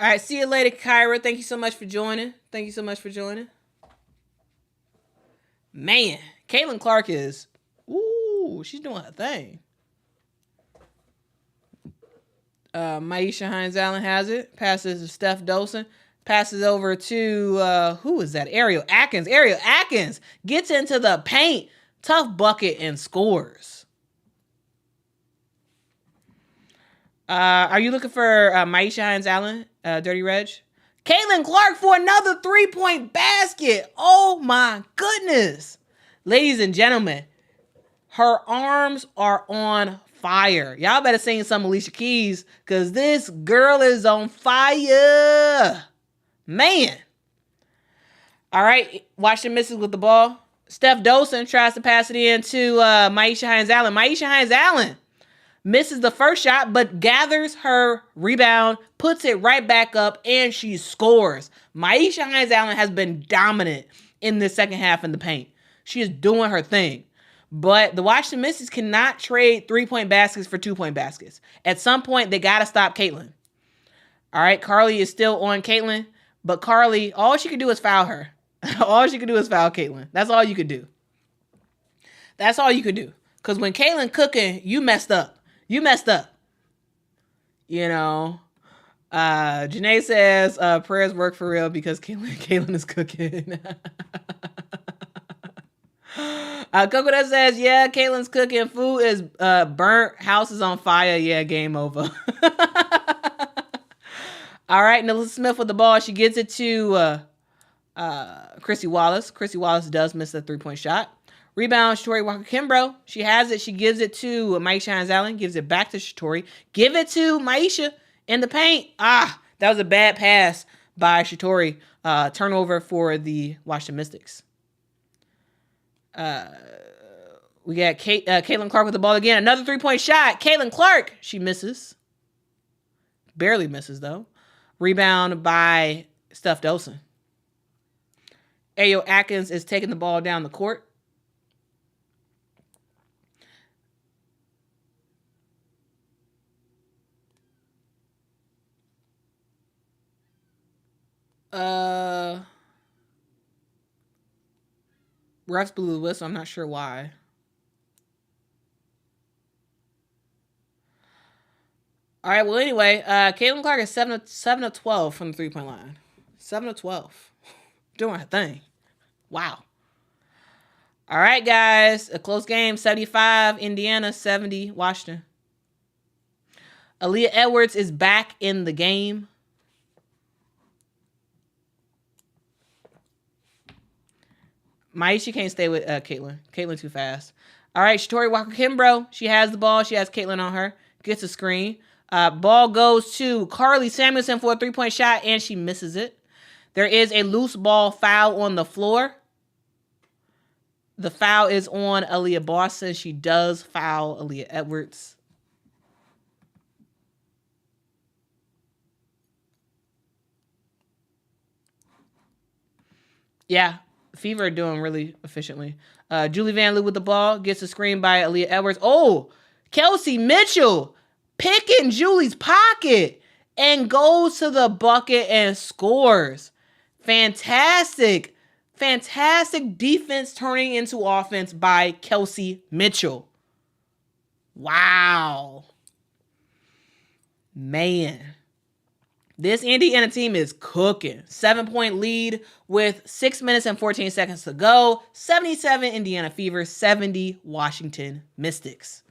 All right, see you later, Kyra. Thank you so much for joining. Man, Caitlin Clark is, she's doing her thing. Maisha Hines-Allen has it. Passes to Steph Dolson. Passes over to, who is that? Ariel Atkins. Ariel Atkins gets into the paint. Tough bucket and scores. Are you looking for Maisha Hines-Allen, Dirty Reg? Caitlin Clark for another 3-point basket. Oh my goodness. Ladies and gentlemen, her arms are on fire. Y'all better sing some Alicia Keys because this girl is on fire. Man. All right. Washington misses with the ball. Steph Dolson tries to pass it in to Maisha Hines-Allen. Maisha Hines-Allen misses the first shot, but gathers her rebound, puts it right back up, and she scores. Maisha Hines-Allen has been dominant in the second half in the paint. She is doing her thing. But the Washington Mystics cannot trade 3-point baskets for 2-point baskets. At some point, they got to stop Caitlin. All right, Carly is still on Caitlin, but Carly, all she could do is foul her. All she could do is foul Caitlin. That's all you could do. That's all you could do. Because when Caitlin cooking, you messed up. You messed up. You know. Janae says prayers work for real because Caitlin is cooking. Coco that says, yeah, Caitlin's cooking. Food is burnt. House is on fire. Yeah, game over. All right, Nilissa Smith with the ball. She gets it to Chrissy Wallace. Chrissy Wallace does miss the 3-point shot. Rebound, Shatori Walker-Kimbrough. She has it. She gives it to Maisha Hines-Allen. Gives it back to Shatori. Give it to Maisha in the paint. That was a bad pass by Shatori. Turnover for the Washington Mystics. We got Caitlin Clark with the ball again. Another 3-point shot. Caitlin Clark. She misses. Barely misses, though. Rebound by Steph Dolson. Ayo Atkins is taking the ball down the court. Refs blew the whistle. I'm not sure why. All right. Well, anyway, Caitlin Clark is 7 of 12 from the 3-point line. 7 of 12. Doing her thing. Wow. All right, guys. A close game. 75 Indiana, 70 Washington. Aaliyah Edwards is back in the game. Maisha can't stay with Caitlin. Caitlin too fast. All right, Shatori Walker-Kimbrough. She has the ball. She has Caitlin on her. Gets a screen. Ball goes to Carly Samuelson for a 3-point shot, and she misses it. There is a loose ball foul on the floor. The foul is on Aaliyah Boston. She does foul Aaliyah Edwards. Yeah, Fever are doing really efficiently. Julie Van Loo with the ball. Gets a screen by Aaliyah Edwards. Oh, Kelsey Mitchell picking Julie's pocket and goes to the bucket and scores. Fantastic. Fantastic defense turning into offense by Kelsey Mitchell. Wow. Man. This Indiana team is cooking. 7-point lead with 6 minutes and 14 seconds to go. 77 Indiana Fever, 70 Washington Mystics.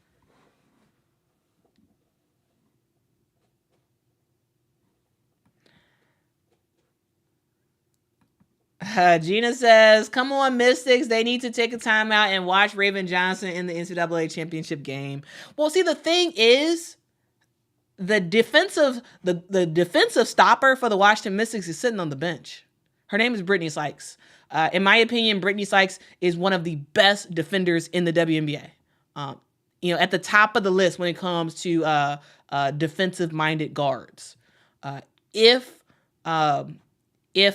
Gina says, come on, Mystics. They need to take a timeout and watch Raven Johnson in the NCAA championship game. Well, see, the thing is, the defensive stopper for the Washington Mystics is sitting on the bench. Her name is Brittany Sykes. In my opinion, Brittany Sykes is one of the best defenders in the WNBA. At the top of the list when it comes to defensive-minded guards. If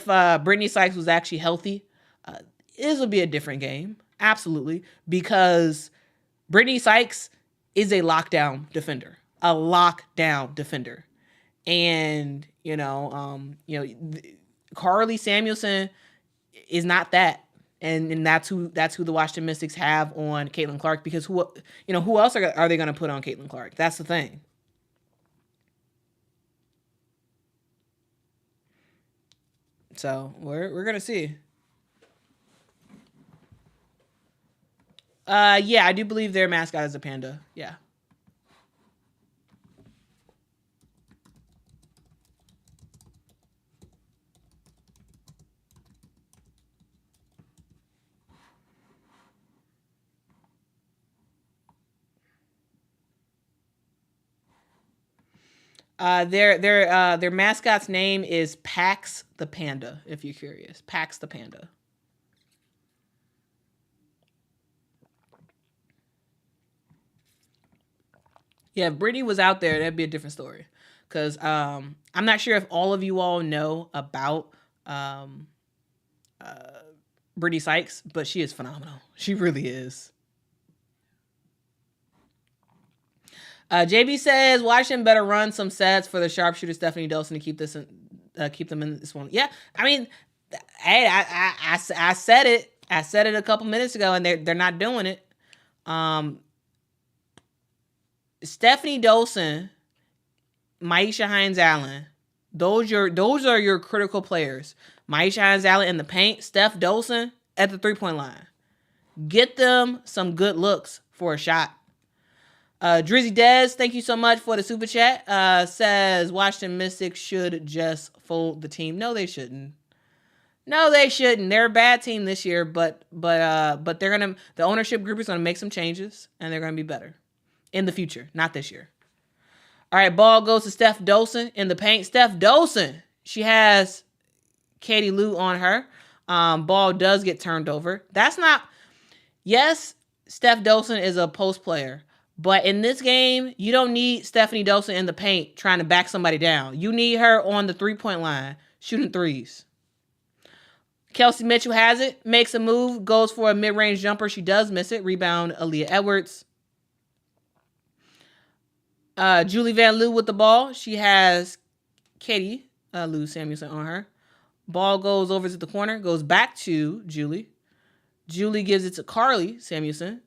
Brittany Sykes was actually healthy, this would be a different game. Absolutely. Because Brittany Sykes is a lockdown defender. And, Carly Samuelson is not that. And that's who the Washington Mystics have on Caitlin Clark, because who else are they going to put on Caitlin Clark? That's the thing. So we're gonna see. Yeah, I do believe their mascot is a panda. Yeah. Their mascot's name is Pax the Panda. If you're curious, Pax the Panda. Yeah, if Brittany was out there, that'd be a different story. Because I'm not sure if all of you all know about um, Brittany Sykes, but she is phenomenal. She really is. JB says Washington better run some sets for the sharpshooter Stephanie Dolson to keep them in this one. Yeah, I mean, hey, I said it. I said it a couple minutes ago, and they're not doing it. Stephanie Dolson, Maisha Hines Allen, those are your critical players. Maisha Hines Allen in the paint, Steph Dolson at the 3-point line. Get them some good looks for a shot. Drizzy Dez, thank you so much for the super chat. Says Washington Mystics should just fold the team. No, they shouldn't. No, they shouldn't. They're a bad team this year, but the ownership group is gonna make some changes, and they're gonna be better in the future, not this year. All right, ball goes to Steph Dolson in the paint. Steph Dolson, she has Katie Lou on her. Ball does get turned over. That's not. Yes, Steph Dolson is a post player. But in this game, you don't need Stephanie Dolson in the paint trying to back somebody down. You need her on the 3-point line, shooting threes. Kelsey Mitchell has it, makes a move, goes for a mid-range jumper. She does miss it. Rebound, Aaliyah Edwards. Julie Van Loo with the ball. She has Katie Lou Samuelson on her. Ball goes over to the corner, goes back to Julie. Julie gives it to Carly Samuelson.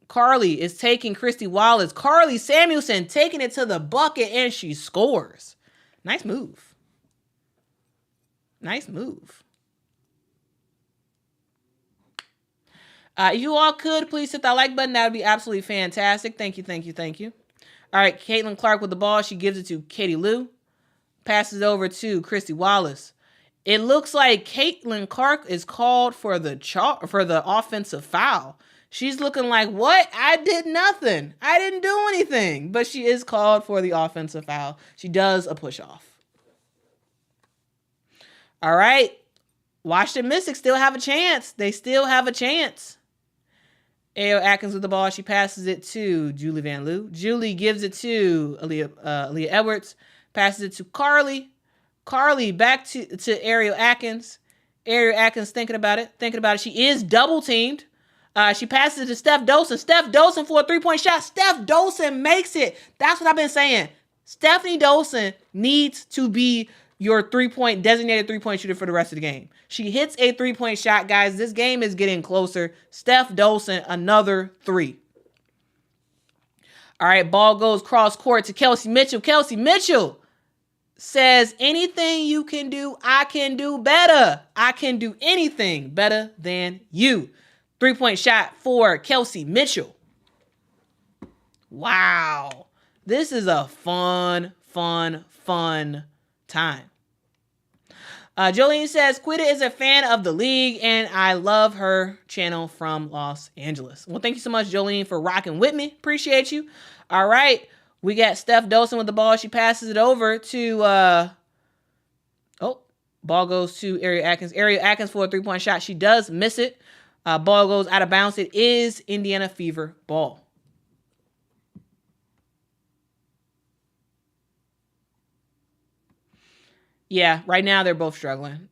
Carly is taking Christy Wallace. Carly Samuelson taking it to the bucket, and she scores. Nice move. Nice move. If you all could, please hit that like button. That would be absolutely fantastic. Thank you, thank you, thank you. All right, Caitlin Clark with the ball. She gives it to Katie Lou. Passes it over to Christy Wallace. It looks like Caitlin Clark is called for the offensive foul. She's looking like, what? I did nothing. I didn't do anything. But she is called for the offensive foul. She does a push-off. All right. Washington Mystics still have a chance. They still have a chance. A.O. Atkins with the ball. She passes it to Julie Van Loo. Julie gives it to Aaliyah Edwards. Passes it to Carly. Carly back to Ariel Atkins. Ariel Atkins thinking about it. She is double teamed. She passes it to Steph Dolson. Steph Dolson for a 3-point shot. Steph Dolson makes it. That's what I've been saying. Stephanie Dolson needs to be your designated 3-point shooter for the rest of the game. She hits a 3-point shot, guys. This game is getting closer. Steph Dolson, another 3. All right, ball goes cross court to Kelsey Mitchell. Kelsey Mitchell says, anything you can do, I can do better. I can do anything better than you. 3-point shot for Kelsey Mitchell. Wow. This is a fun time. Jolene says, Quita is a fan of the league, and I love her channel from Los Angeles. Well, thank you so much, Jolene, for rocking with me. Appreciate you. All right. We got Steph Dolson with the ball. She passes it over to... ball goes to Ariel Atkins. Ariel Atkins for a 3-point shot. She does miss it. Ball goes out of bounds. It is Indiana Fever ball. Yeah, right now they're both struggling.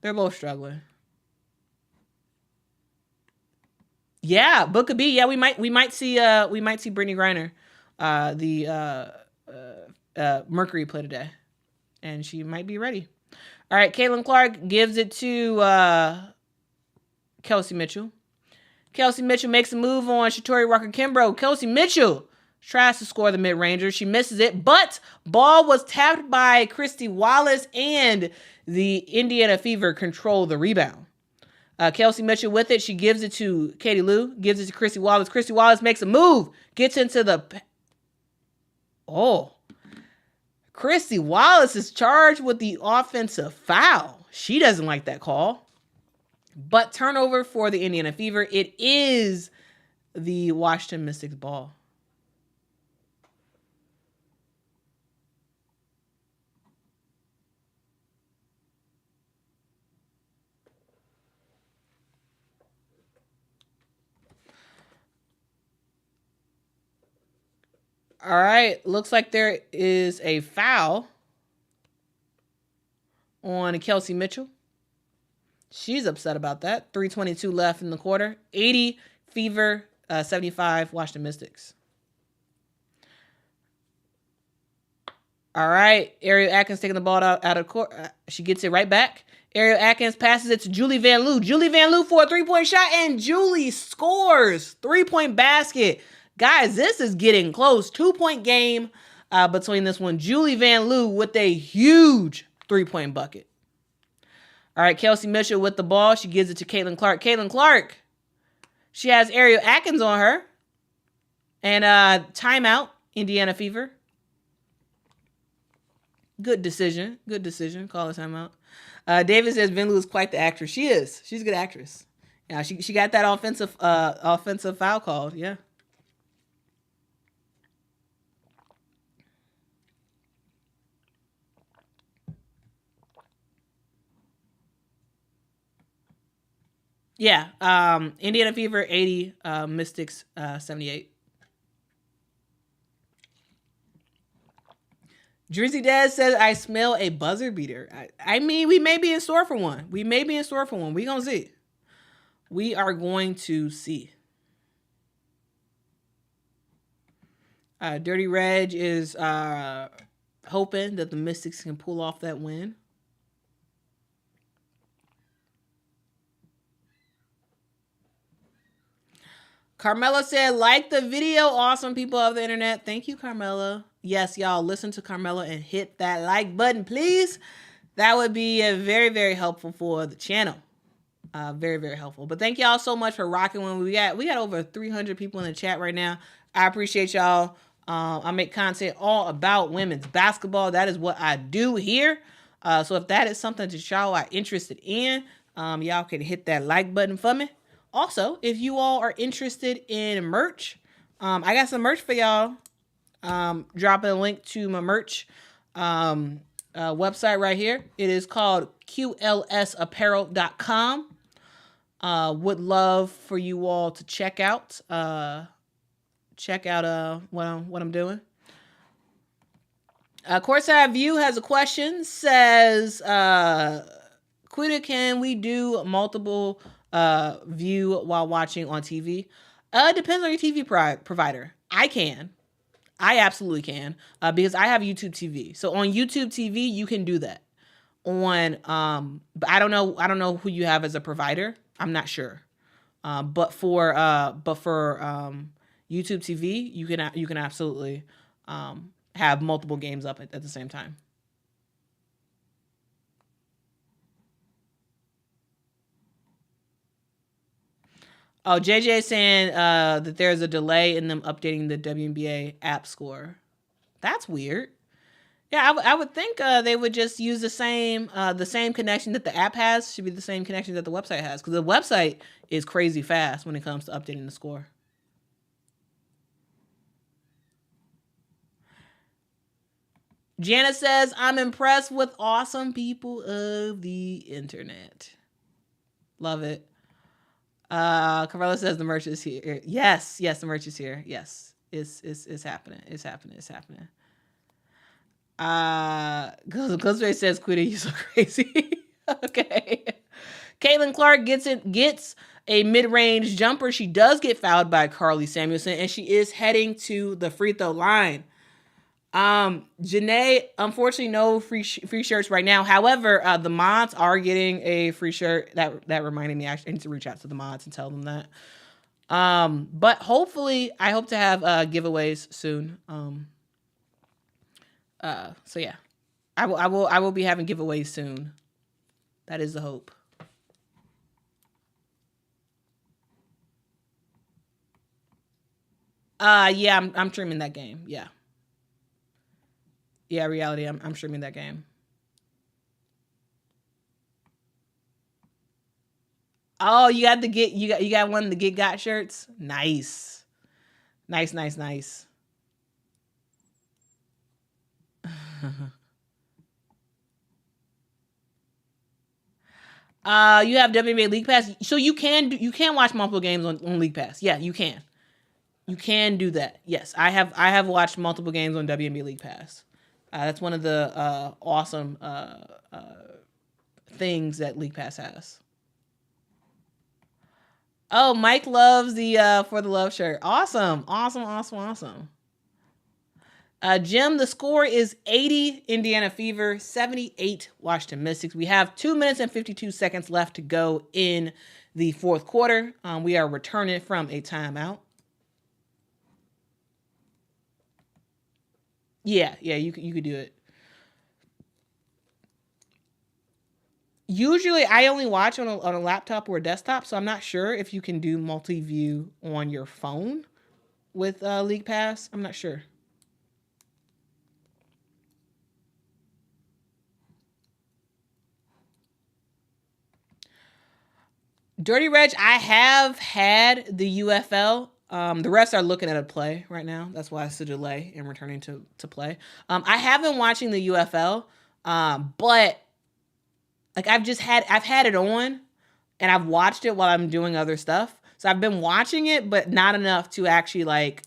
Yeah, but could be. Yeah, we might see Brittany Griner, the Mercury play today. and she might be ready. All right, Caitlin Clark gives it to Kelsey Mitchell. Kelsey Mitchell makes a move on Shatori Walker-Kimbrough. Kelsey Mitchell tries to score the mid-ranger. She misses it, but ball was tapped by Christy Wallace, and the Indiana Fever control the rebound. Kelsey Mitchell with it. She gives it to Katie Lou. Gives it to Christy Wallace. Christy Wallace makes a move. Gets into the... Oh. Christy Wallace is charged with the offensive foul. She doesn't like that call. But turnover for the Indiana Fever. It is the Washington Mystics ball. All right. Looks like there is a foul on Kelsey Mitchell. She's upset about that. 3:22 left in the quarter. 80 Fever, 75 Washington Mystics. All right. Ariel Atkins taking the ball out of court. She gets it right back. Ariel Atkins passes it to Julie Van Loo. Julie Van Loo for a 3-point shot, and Julie scores. 3-point basket. Guys, this is getting close. 2-point game between this one. Julie Van Loo with a huge 3-point bucket. All right, Kelsey Mitchell with the ball. She gives it to Caitlin Clark. Caitlin Clark, she has Ariel Atkins on her. And timeout, Indiana Fever. Good decision. Good decision. Call a timeout. David says Van Loo is quite the actress. She is. She's a good actress. Yeah, she got that offensive foul called. Yeah. Yeah, Indiana Fever 80, Mystics 78. Drizzy Dad says, I smell a buzzer beater. I mean, we may be in store for one. We gonna see. We are going to see. Dirty Reg is hoping that the Mystics can pull off that win. Carmela said, like the video, awesome people of the internet. Thank you, Carmela. Yes, y'all, listen to Carmela and hit that like button, please. That would be very, very helpful for the channel. Very, very helpful. But thank y'all so much for rocking when we got over 300 people in the chat right now. I appreciate y'all. I make content all about women's basketball. That is what I do here. So if that is something that y'all are interested in, y'all can hit that like button for me. Also, if you all are interested in merch, I got some merch for y'all. Dropping a link to my merch website right here. It is called qlsapparel.com. Would love for you all to check out what I'm doing. Courtside View has a question. Says, Quita, can we do multiple view while watching on TV? Depends on your TV provider. I absolutely can, because I have YouTube TV. So on YouTube TV, you can do that. But I don't know who you have as a provider. I'm not sure. But for YouTube TV, you can absolutely have multiple games up at the same time. Oh, JJ saying that there's a delay in them updating the WNBA app score. That's weird. Yeah, I would think they would just use the same connection that the app has. Should be the same connection that the website has, because the website is crazy fast when it comes to updating the score. Jana says, I'm impressed with awesome people of the internet. Love it. Carmela says the merch is here. Yes, the merch is here. Yes, it's happening. It's happening. Ghostface says, Quita, you so crazy. Okay. Caitlin Clark gets a mid-range jumper. She does get fouled by Carly Samuelson, and she is heading to the free throw line. Janae, unfortunately, no free shirts right now. However, the mods are getting a free shirt. That reminded me. I need to reach out to the mods and tell them that. But hopefully, I hope to have giveaways soon. So yeah, I will be having giveaways soon. That is the hope. Yeah, I'm streaming that game. Yeah. Yeah, reality. I'm streaming that game. Oh, you got one of the Get Got shirts? Nice. Nice, nice, nice. You have WNBA League Pass, so you can watch multiple games on League Pass. Yeah, you can. You can do that. Yes, I have watched multiple games on WNBA League Pass. That's one of the awesome things that League Pass has. Oh, Mike loves the For the Love shirt. Awesome, awesome, awesome, awesome. Jim, the score is 80 Indiana Fever, 78 Washington Mystics. We have 2 minutes and 52 seconds left to go in the fourth quarter. We are returning from a timeout. Yeah, you could do it. Usually, I only watch on a laptop or a desktop, so I'm not sure if you can do multi-view on your phone with League Pass. I'm not sure. Dirty Reg, I have had the UFL. The refs are looking at a play right now. That's why it's a delay in returning to play. I have been watching the UFL, but like I've had it on, and I've watched it while I'm doing other stuff. So I've been watching it, but not enough to actually like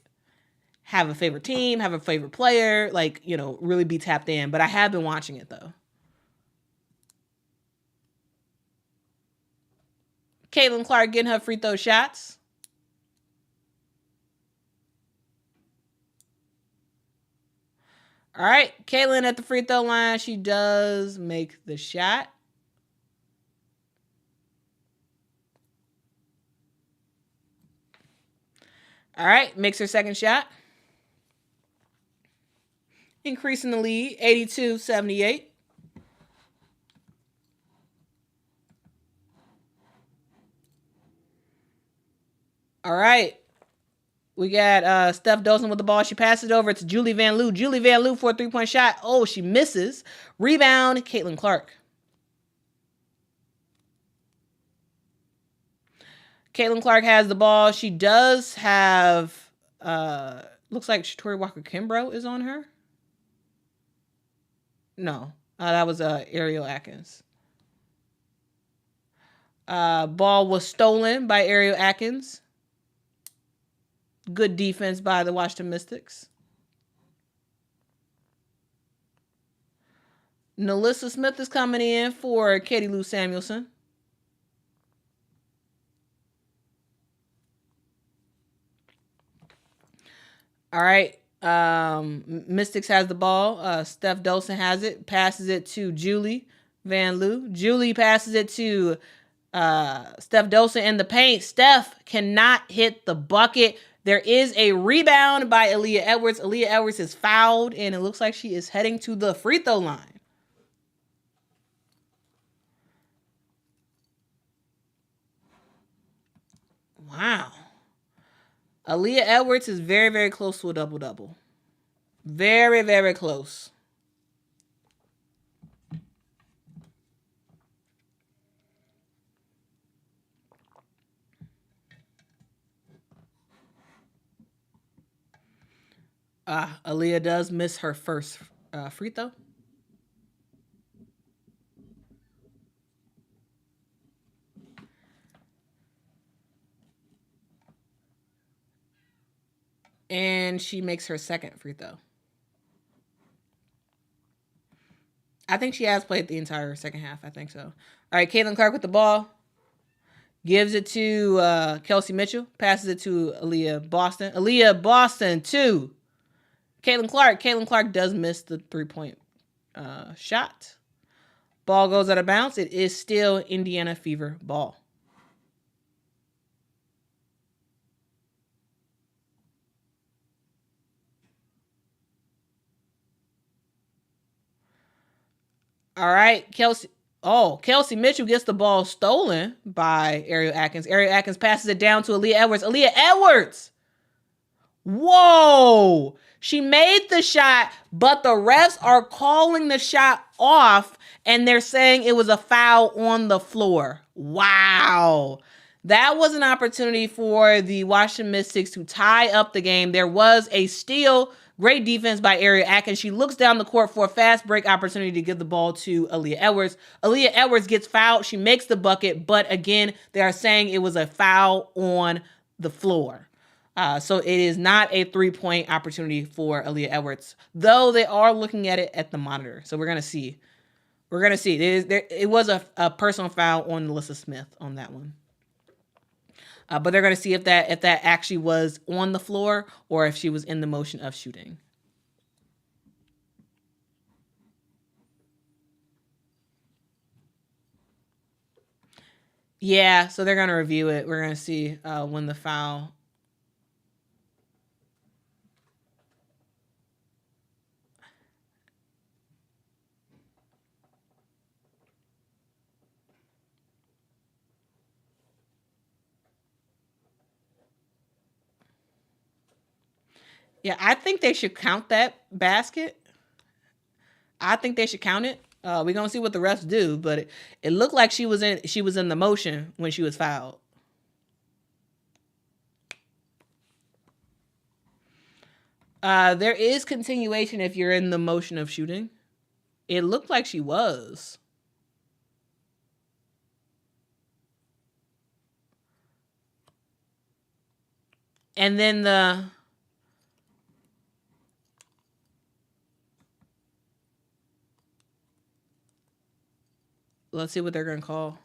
have a favorite team, have a favorite player, like really be tapped in. But I have been watching it though. Caitlin Clark getting her free throw shots. All right, Caitlin at the free throw line. She does make the shot. All right, makes her second shot. Increasing the lead, 82-78. All right. We got Steph Dolson with the ball. She passes it over to Julie Van Loo. Julie Van Loo for a three-point shot. Oh, she misses. Rebound, Caitlin Clark. Caitlin Clark has the ball. She does have, looks like Tori Walker Kimbrough is on her. No, that was Ariel Atkins. Ball was stolen by Ariel Atkins. Good defense by the Washington Mystics. Nalissa Smith is coming in for Katie Lou Samuelson. All right. Mystics has the ball. Steph Dolson has it. Passes it to Julie Van Loo. Julie passes it to Steph Dolson in the paint. Steph cannot hit the bucket. There is a rebound by Aaliyah Edwards. Aaliyah Edwards is fouled, and it looks like she is heading to the free throw line. Wow. Aaliyah Edwards is very, very close to a double-double. Very, very close. Aaliyah does miss her first free throw. And she makes her second free throw. I think she has played the entire second half. I think so. All right, Caitlin Clark with the ball. Gives it to Kelsey Mitchell. Passes it to Aaliyah Boston. Aaliyah Boston, 2. Caitlin Clark does miss the 3-point shot. Ball goes out of bounds. It is still Indiana Fever ball. All right, Kelsey. Oh, Kelsey Mitchell gets the ball stolen by Ariel Atkins. Ariel Atkins passes it down to Aaliyah Edwards. Aaliyah Edwards! Whoa! She made the shot, but the refs are calling the shot off and they're saying it was a foul on the floor. Wow. That was an opportunity for the Washington Mystics to tie up the game. There was a steal. Great defense by Ariel Atkins. She looks down the court for a fast break opportunity to give the ball to Aaliyah Edwards. Aaliyah Edwards gets fouled. She makes the bucket, but again, they are saying it was a foul on the floor. So it is not a 3-point opportunity for Aaliyah Edwards, though they are looking at it at the monitor. So we're going to see. We're going to see. It was a personal foul on Melissa Smith on that one. But they're going to see if that actually was on the floor or if she was in the motion of shooting. Yeah, so they're going to review it. We're going to see when the foul. Yeah, I think they should count that basket. I think they should count it. We're gonna see what the refs do, but it looked like she was in the motion when she was fouled. There is continuation if you're in the motion of shooting. It looked like she was. And then let's see what they're gonna call.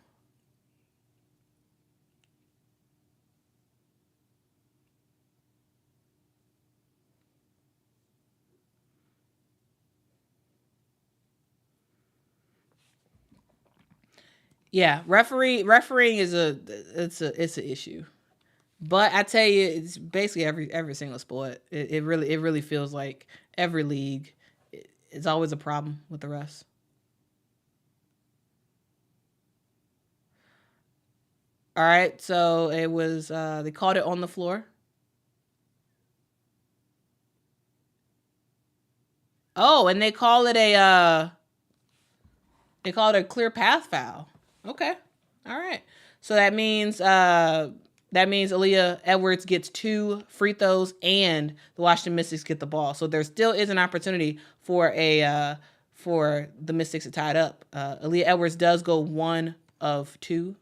Yeah, refereeing is it's an issue. But I tell you, it's basically every single sport. It really feels like every league. It's always a problem with the refs. All right, so it was they called it on the floor. Oh, and they call it a clear path foul. Okay, all right. So that means Aaliyah Edwards gets 2 free throws and the Washington Mystics get the ball. So there still is an opportunity for the Mystics to tie it up. Aaliyah Edwards does go 1 of 2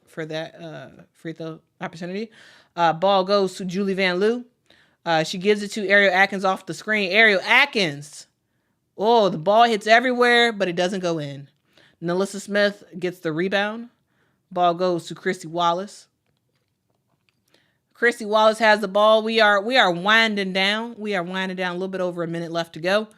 for that free throw opportunity. Ball goes to Julie Van Loo. She gives it to Ariel Atkins off the screen. Ariel Atkins. Oh, the ball hits everywhere, but it doesn't go in. Melissa Smith gets the rebound. Ball goes to Christy Wallace. Christy Wallace has the ball. We are winding down. We are winding down. A little bit over a minute left to go.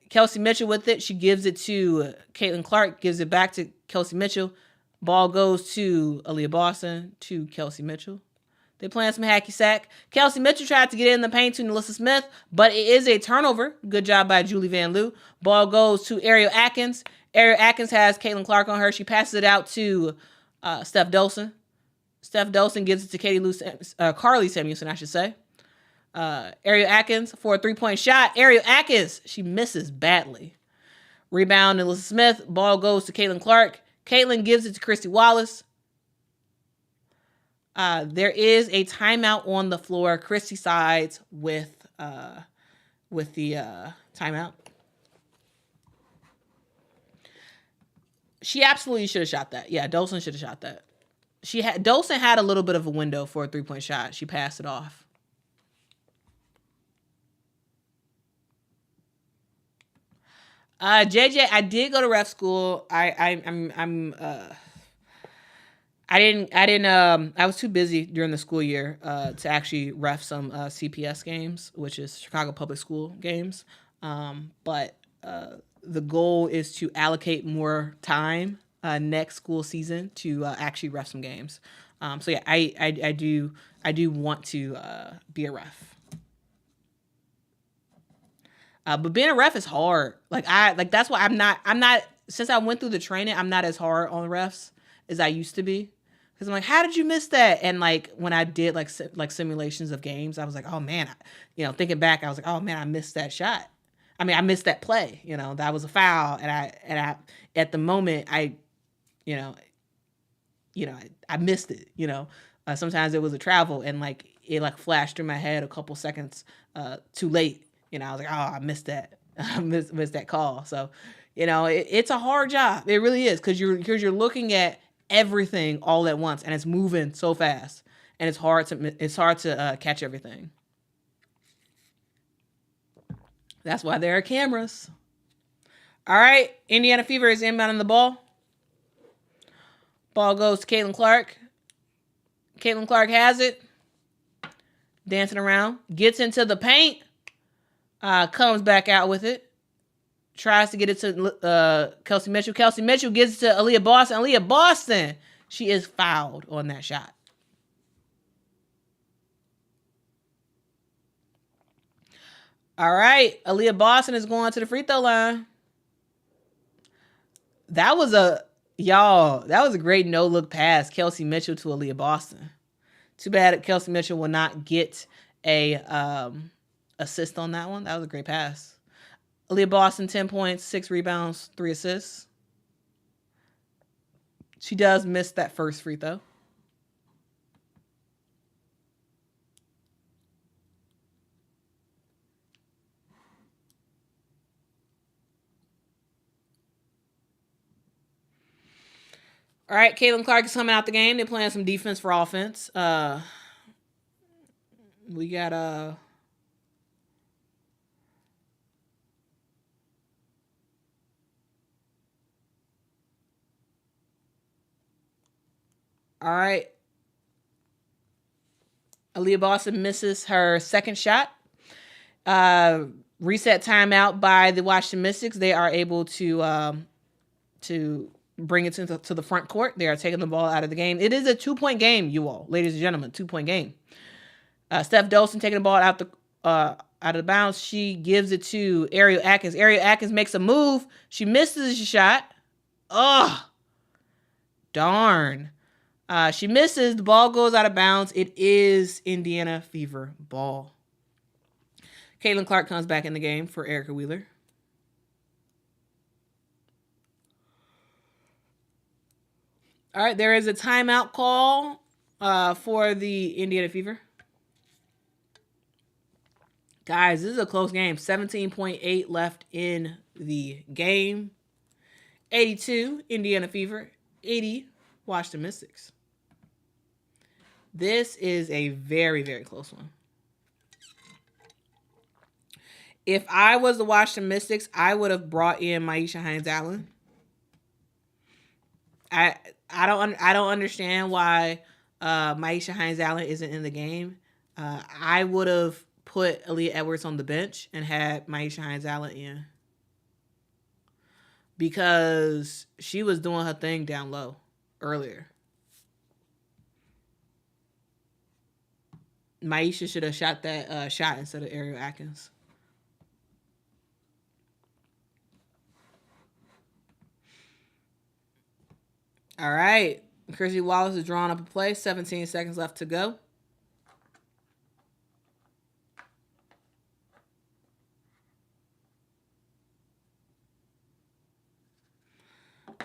Kelsey Mitchell with it. She gives it to Caitlin Clark. Gives it back to Kelsey Mitchell. Ball goes to Aaliyah Boston to Kelsey Mitchell. They're playing some hacky sack. Kelsey Mitchell tried to get in the paint to Melissa Smith, but it is a turnover. Good job by Julie Van Loo. Ball goes to Ariel Atkins. Ariel Atkins has Caitlin Clark on her. She passes it out to Steph Dolson. Steph Dolson gives it to Carly Samuelson, I should say. Ariel Atkins for a 3-point shot. Ariel Atkins, she misses badly. Rebound to Melissa Smith. Ball goes to Caitlin Clark. Caitlin gives it to Christy Wallace. There is a timeout on the floor. Christy sides with the timeout. She absolutely should have shot that. Yeah, Dolson should have shot that. Dolson had a little bit of a window for a 3-point shot. She passed it off. JJ, I did go to ref school. I'm I was too busy during the school year to actually ref some CPS games, which is Chicago Public School games. But the goal is to allocate more time next school season to actually ref some games. So yeah, I do want to be a ref. But being a ref is hard. That's why I'm not since I went through the training, I'm not as hard on refs as I used to be. Cause I'm like, how did you miss that? And like when I did like simulations of games, I was like, oh man, thinking back, I was like, oh man, I missed that shot. I mean, I missed that play. That was a foul, and I at the moment you know, I missed it. Sometimes it was a travel, and like it like flashed through my head a couple seconds too late. I was like, oh, I missed that. I missed that call. So, it's a hard job. It really is because you're looking at everything all at once, and it's moving so fast, and it's hard to catch everything. That's why there are cameras. All right, Indiana Fever is inbounding the ball. Ball goes to Caitlin Clark. Caitlin Clark has it. Dancing around. Gets into the paint. Comes back out with it. Tries to get it to Kelsey Mitchell. Kelsey Mitchell gets it to Aaliyah Boston. Aaliyah Boston. She is fouled on that shot. All right. Aaliyah Boston is going to the free throw line. That was a great no-look pass. Kelsey Mitchell to Aaliyah Boston. Too bad Kelsey Mitchell will not get a assist on that one. That was a great pass. Aaliyah Boston, 10 points, 6 rebounds, 3 assists. She does miss that first free throw. All right, Caitlin Clark is coming out the game. They're playing some defense for offense. We got all right. Aaliyah Boston misses her second shot. Reset timeout by the Washington Mystics. They are able to bring it to the front court. They are taking the ball out of the game. It is a 2-point game, you all, ladies and gentlemen, 2-point game. Steph Dolson taking the ball out of the bounds. She gives it to Ariel Atkins. Ariel Atkins makes a move. She misses the shot. Ugh. Darn. She misses. The ball goes out of bounds. It is Indiana Fever ball. Caitlin Clark comes back in the game for Erica Wheeler. All right, there is a timeout call for the Indiana Fever. Guys, this is a close game. 17.8 left in the game. 82, Indiana Fever. 80, Washington Mystics. This is a very, very close one. If I was the Washington Mystics, I would have brought in Myisha Hines-Allen. I don't understand why Myisha Hines-Allen isn't in the game. I would have put Aaliyah Edwards on the bench and had Myisha Hines-Allen in because she was doing her thing down low earlier. Myisha should have shot that shot instead of Ariel Atkins. All right. Chrissy Wallace is drawing up a play. 17 seconds left to go.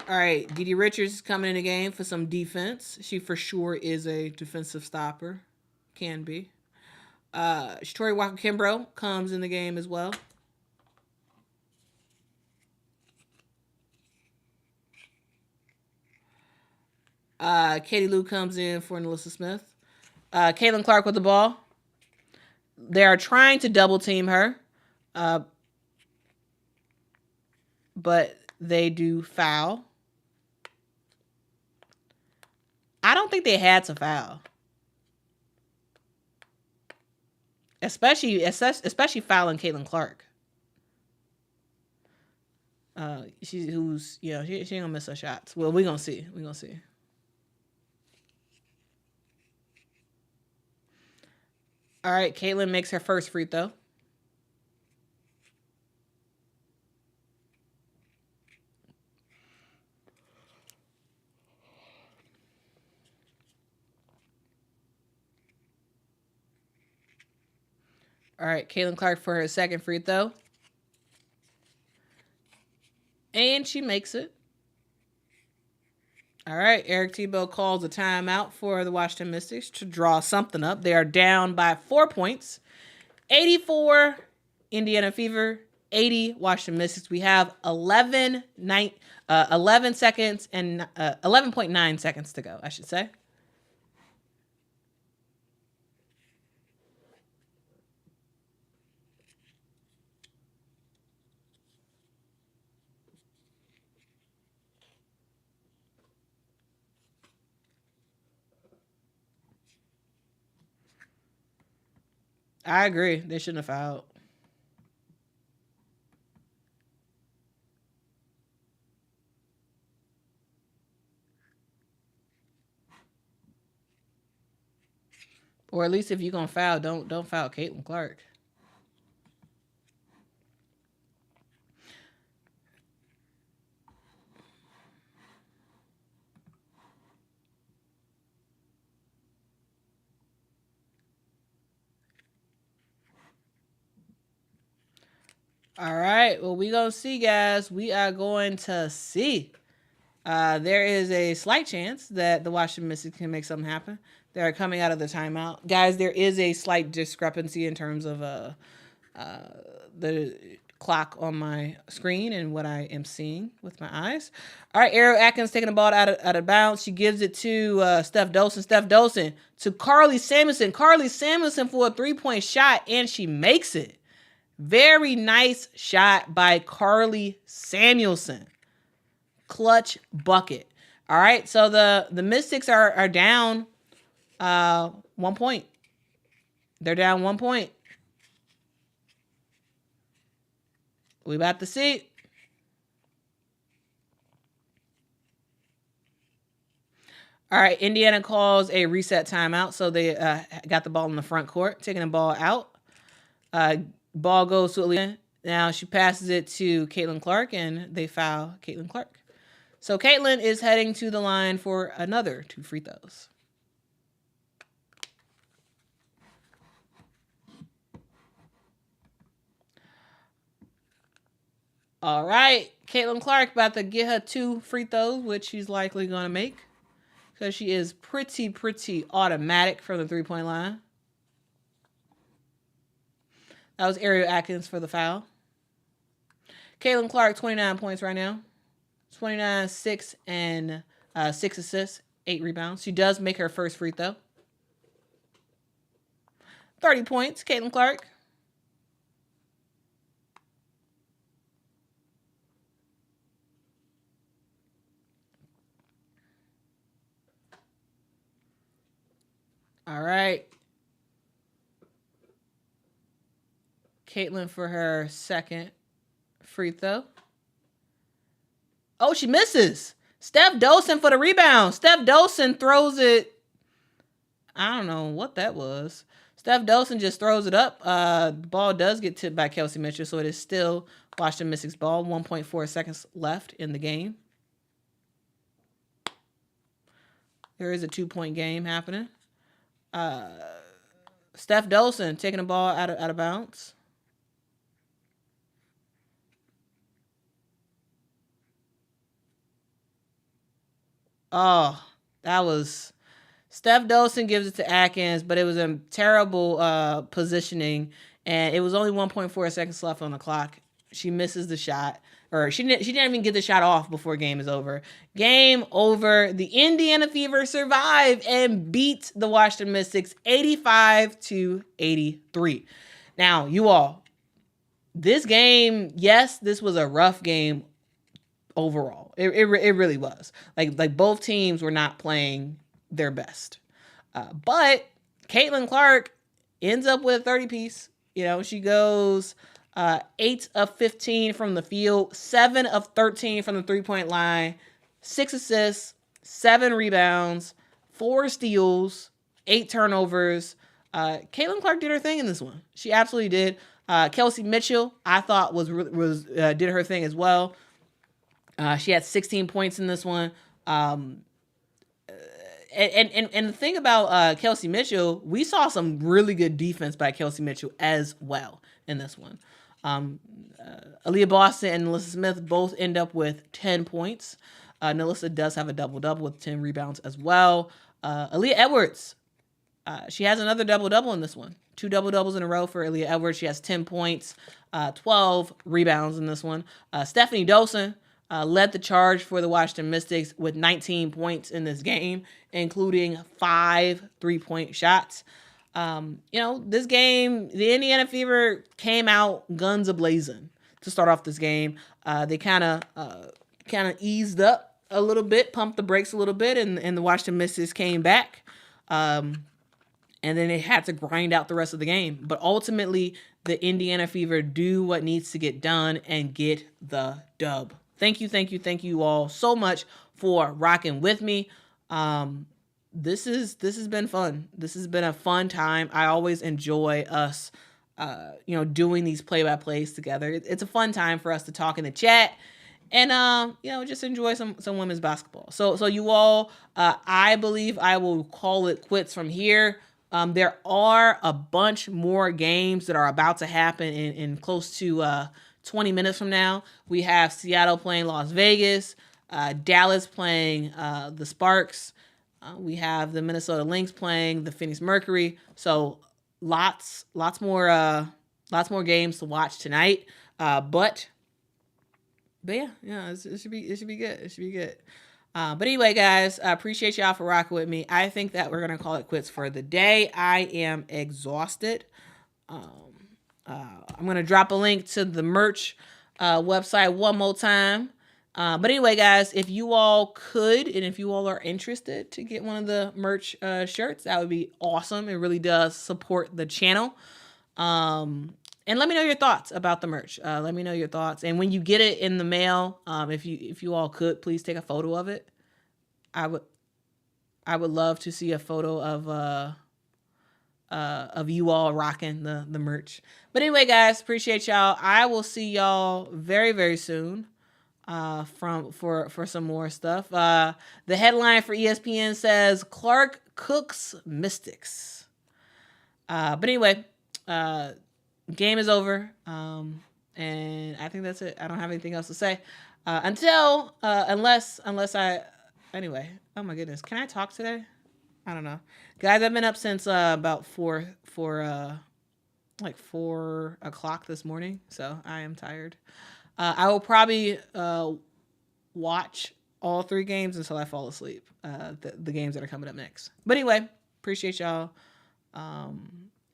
All right. Dee Dee Richards is coming in the game for some defense. She for sure is a defensive stopper. Can be. Shatori Walker-Kimbrough comes in the game as well. Katie Lou comes in for Nalissa Smith. Caitlin Clark with the ball. They are trying to double team her. But they do foul. I don't think they had to foul. Especially fouling Caitlin Clark. She ain't gonna miss her shots. Well, we gonna see. All right, Caitlin makes her first free throw. All right, Caitlin Clark for her second free throw. And she makes it. All right, Eric Tebow calls a timeout for the Washington Mystics to draw something up. They are down by 4 points. 84 Indiana Fever, 80 Washington Mystics. We have 11 seconds and 11.9 seconds to go, I should say. I agree. They shouldn't have fouled. Or at least if you're gonna foul, don't foul Caitlin Clark. All right. Well, we gonna see, guys. We are going to see. There is a slight chance that the Washington Mystics can make something happen. They're coming out of the timeout, guys. There is a slight discrepancy in terms of the clock on my screen and what I am seeing with my eyes. All right, Ariel Atkins taking the ball out of bounds. She gives it to Steph Dolson. Steph Dolson to Carly Samuelson. Carly Samuelson for a 3-point shot, and she makes it. Very nice shot by Carly Samuelson. Clutch bucket. All right, so the Mystics are down 1 point. They're down 1 point. We about to see. All right, Indiana calls a reset timeout, so they got the ball in the front court, taking the ball out. Ball goes to Aaliyah. Now she passes it to Caitlin Clark, and they foul Caitlin Clark. So Caitlin is heading to the line for another 2 free throws. All right, Caitlin Clark about to get her 2 free throws, which she's likely going to make because she is pretty automatic from the 3-point line. That was Ariel Atkins for the foul. Caitlin Clark, 29 points right now. 29, 6, and 6 assists, 8 rebounds. She does make her first free throw. 30 points, Caitlin Clark. All right. Caitlin for her second free throw. Oh, she misses. Steph Dolson for the rebound. Steph Dolson throws it. I don't know what that was. Steph Dolson just throws it up. The ball does get tipped by Kelsey Mitchell, so it is still Washington Mystics ball. 1.4 seconds left in the game. There is a 2-point game happening. Steph Dolson taking the ball out of bounds. Oh, that was... Steph Dolson gives it to Atkins, but it was a terrible positioning, and it was only 1.4 seconds left on the clock. She misses the shot, or she didn't even get the shot off before game is over. Game over. The Indiana Fever survive and beat the Washington Mystics 85-83. Now, you all, this game, yes, this was a rough game overall. It really was. Like both teams were not playing their best. But Caitlin Clark ends up with a 30-piece. She goes 8 of 15 from the field, 7 of 13 from the three-point line, 6 assists, 7 rebounds, 4 steals, 8 turnovers. Caitlin Clark did her thing in this one. She absolutely did. Kelsey Mitchell, I thought did her thing as well. She had 16 points in this one. And the thing about Kelsey Mitchell, we saw some really good defense by Kelsey Mitchell as well in this one. Aaliyah Boston and Nalissa Smith both end up with 10 points. Nalissa does have a double-double with 10 rebounds as well. Aaliyah Edwards, she has another double-double in this one. 2 double-doubles in a row for Aaliyah Edwards. She has 10 points, 12 rebounds in this one. Stephanie Dolson led the charge for the Washington Mystics with 19 points in this game, including 5 3-point shots. This game, the Indiana Fever came out guns a-blazing to start off this game. They kind of eased up a little bit, pumped the brakes a little bit, and the Washington Mystics came back. And then they had to grind out the rest of the game. But ultimately, the Indiana Fever do what needs to get done and get the dub. Thank you all so much for rocking with me. This has been fun. This has been a fun time. I always enjoy us, doing these play-by-plays together. It's a fun time for us to talk in the chat and, just enjoy some women's basketball. So you all, I believe I will call it quits from here. There are a bunch more games that are about to happen in close to 20 minutes from now. We have Seattle playing Las Vegas, Dallas playing the Sparks. We have the Minnesota Lynx playing the Phoenix Mercury. So lots more games to watch tonight. But yeah, it should be good. It should be good. But anyway, guys, I appreciate y'all for rocking with me. I think that we're gonna call it quits for the day. I am exhausted. I'm gonna drop a link to the merch website one more time. But anyway, guys, if you all could, and if you all are interested to get one of the merch shirts, that would be awesome. It really does support the channel. And let me know your thoughts about the merch. Let me know your thoughts. And when you get it in the mail, if you all could, please take a photo of it. I would love to see a photo of you all rocking the merch. But anyway, guys, appreciate y'all. I will see y'all very, very soon. For some more stuff. The headline for ESPN says Clark cooks Mystics. But anyway, game is over. And I think that's it. I don't have anything else to say. Unless anyway, oh my goodness. Can I talk today? I don't know. Guys, I've been up since about 4 o'clock this morning. So I am tired. I will probably watch all 3 games until I fall asleep. The games that are coming up next. But anyway, appreciate y'all.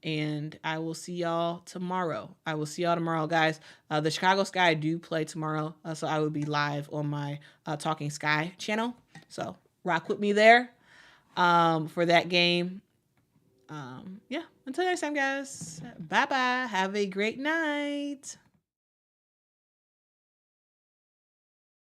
And I will see y'all tomorrow. Guys. The Chicago Sky do play tomorrow. So I will be live on my Talking Sky channel. So rock with me there for that game. Until next time, guys. Bye-bye. Have a great night.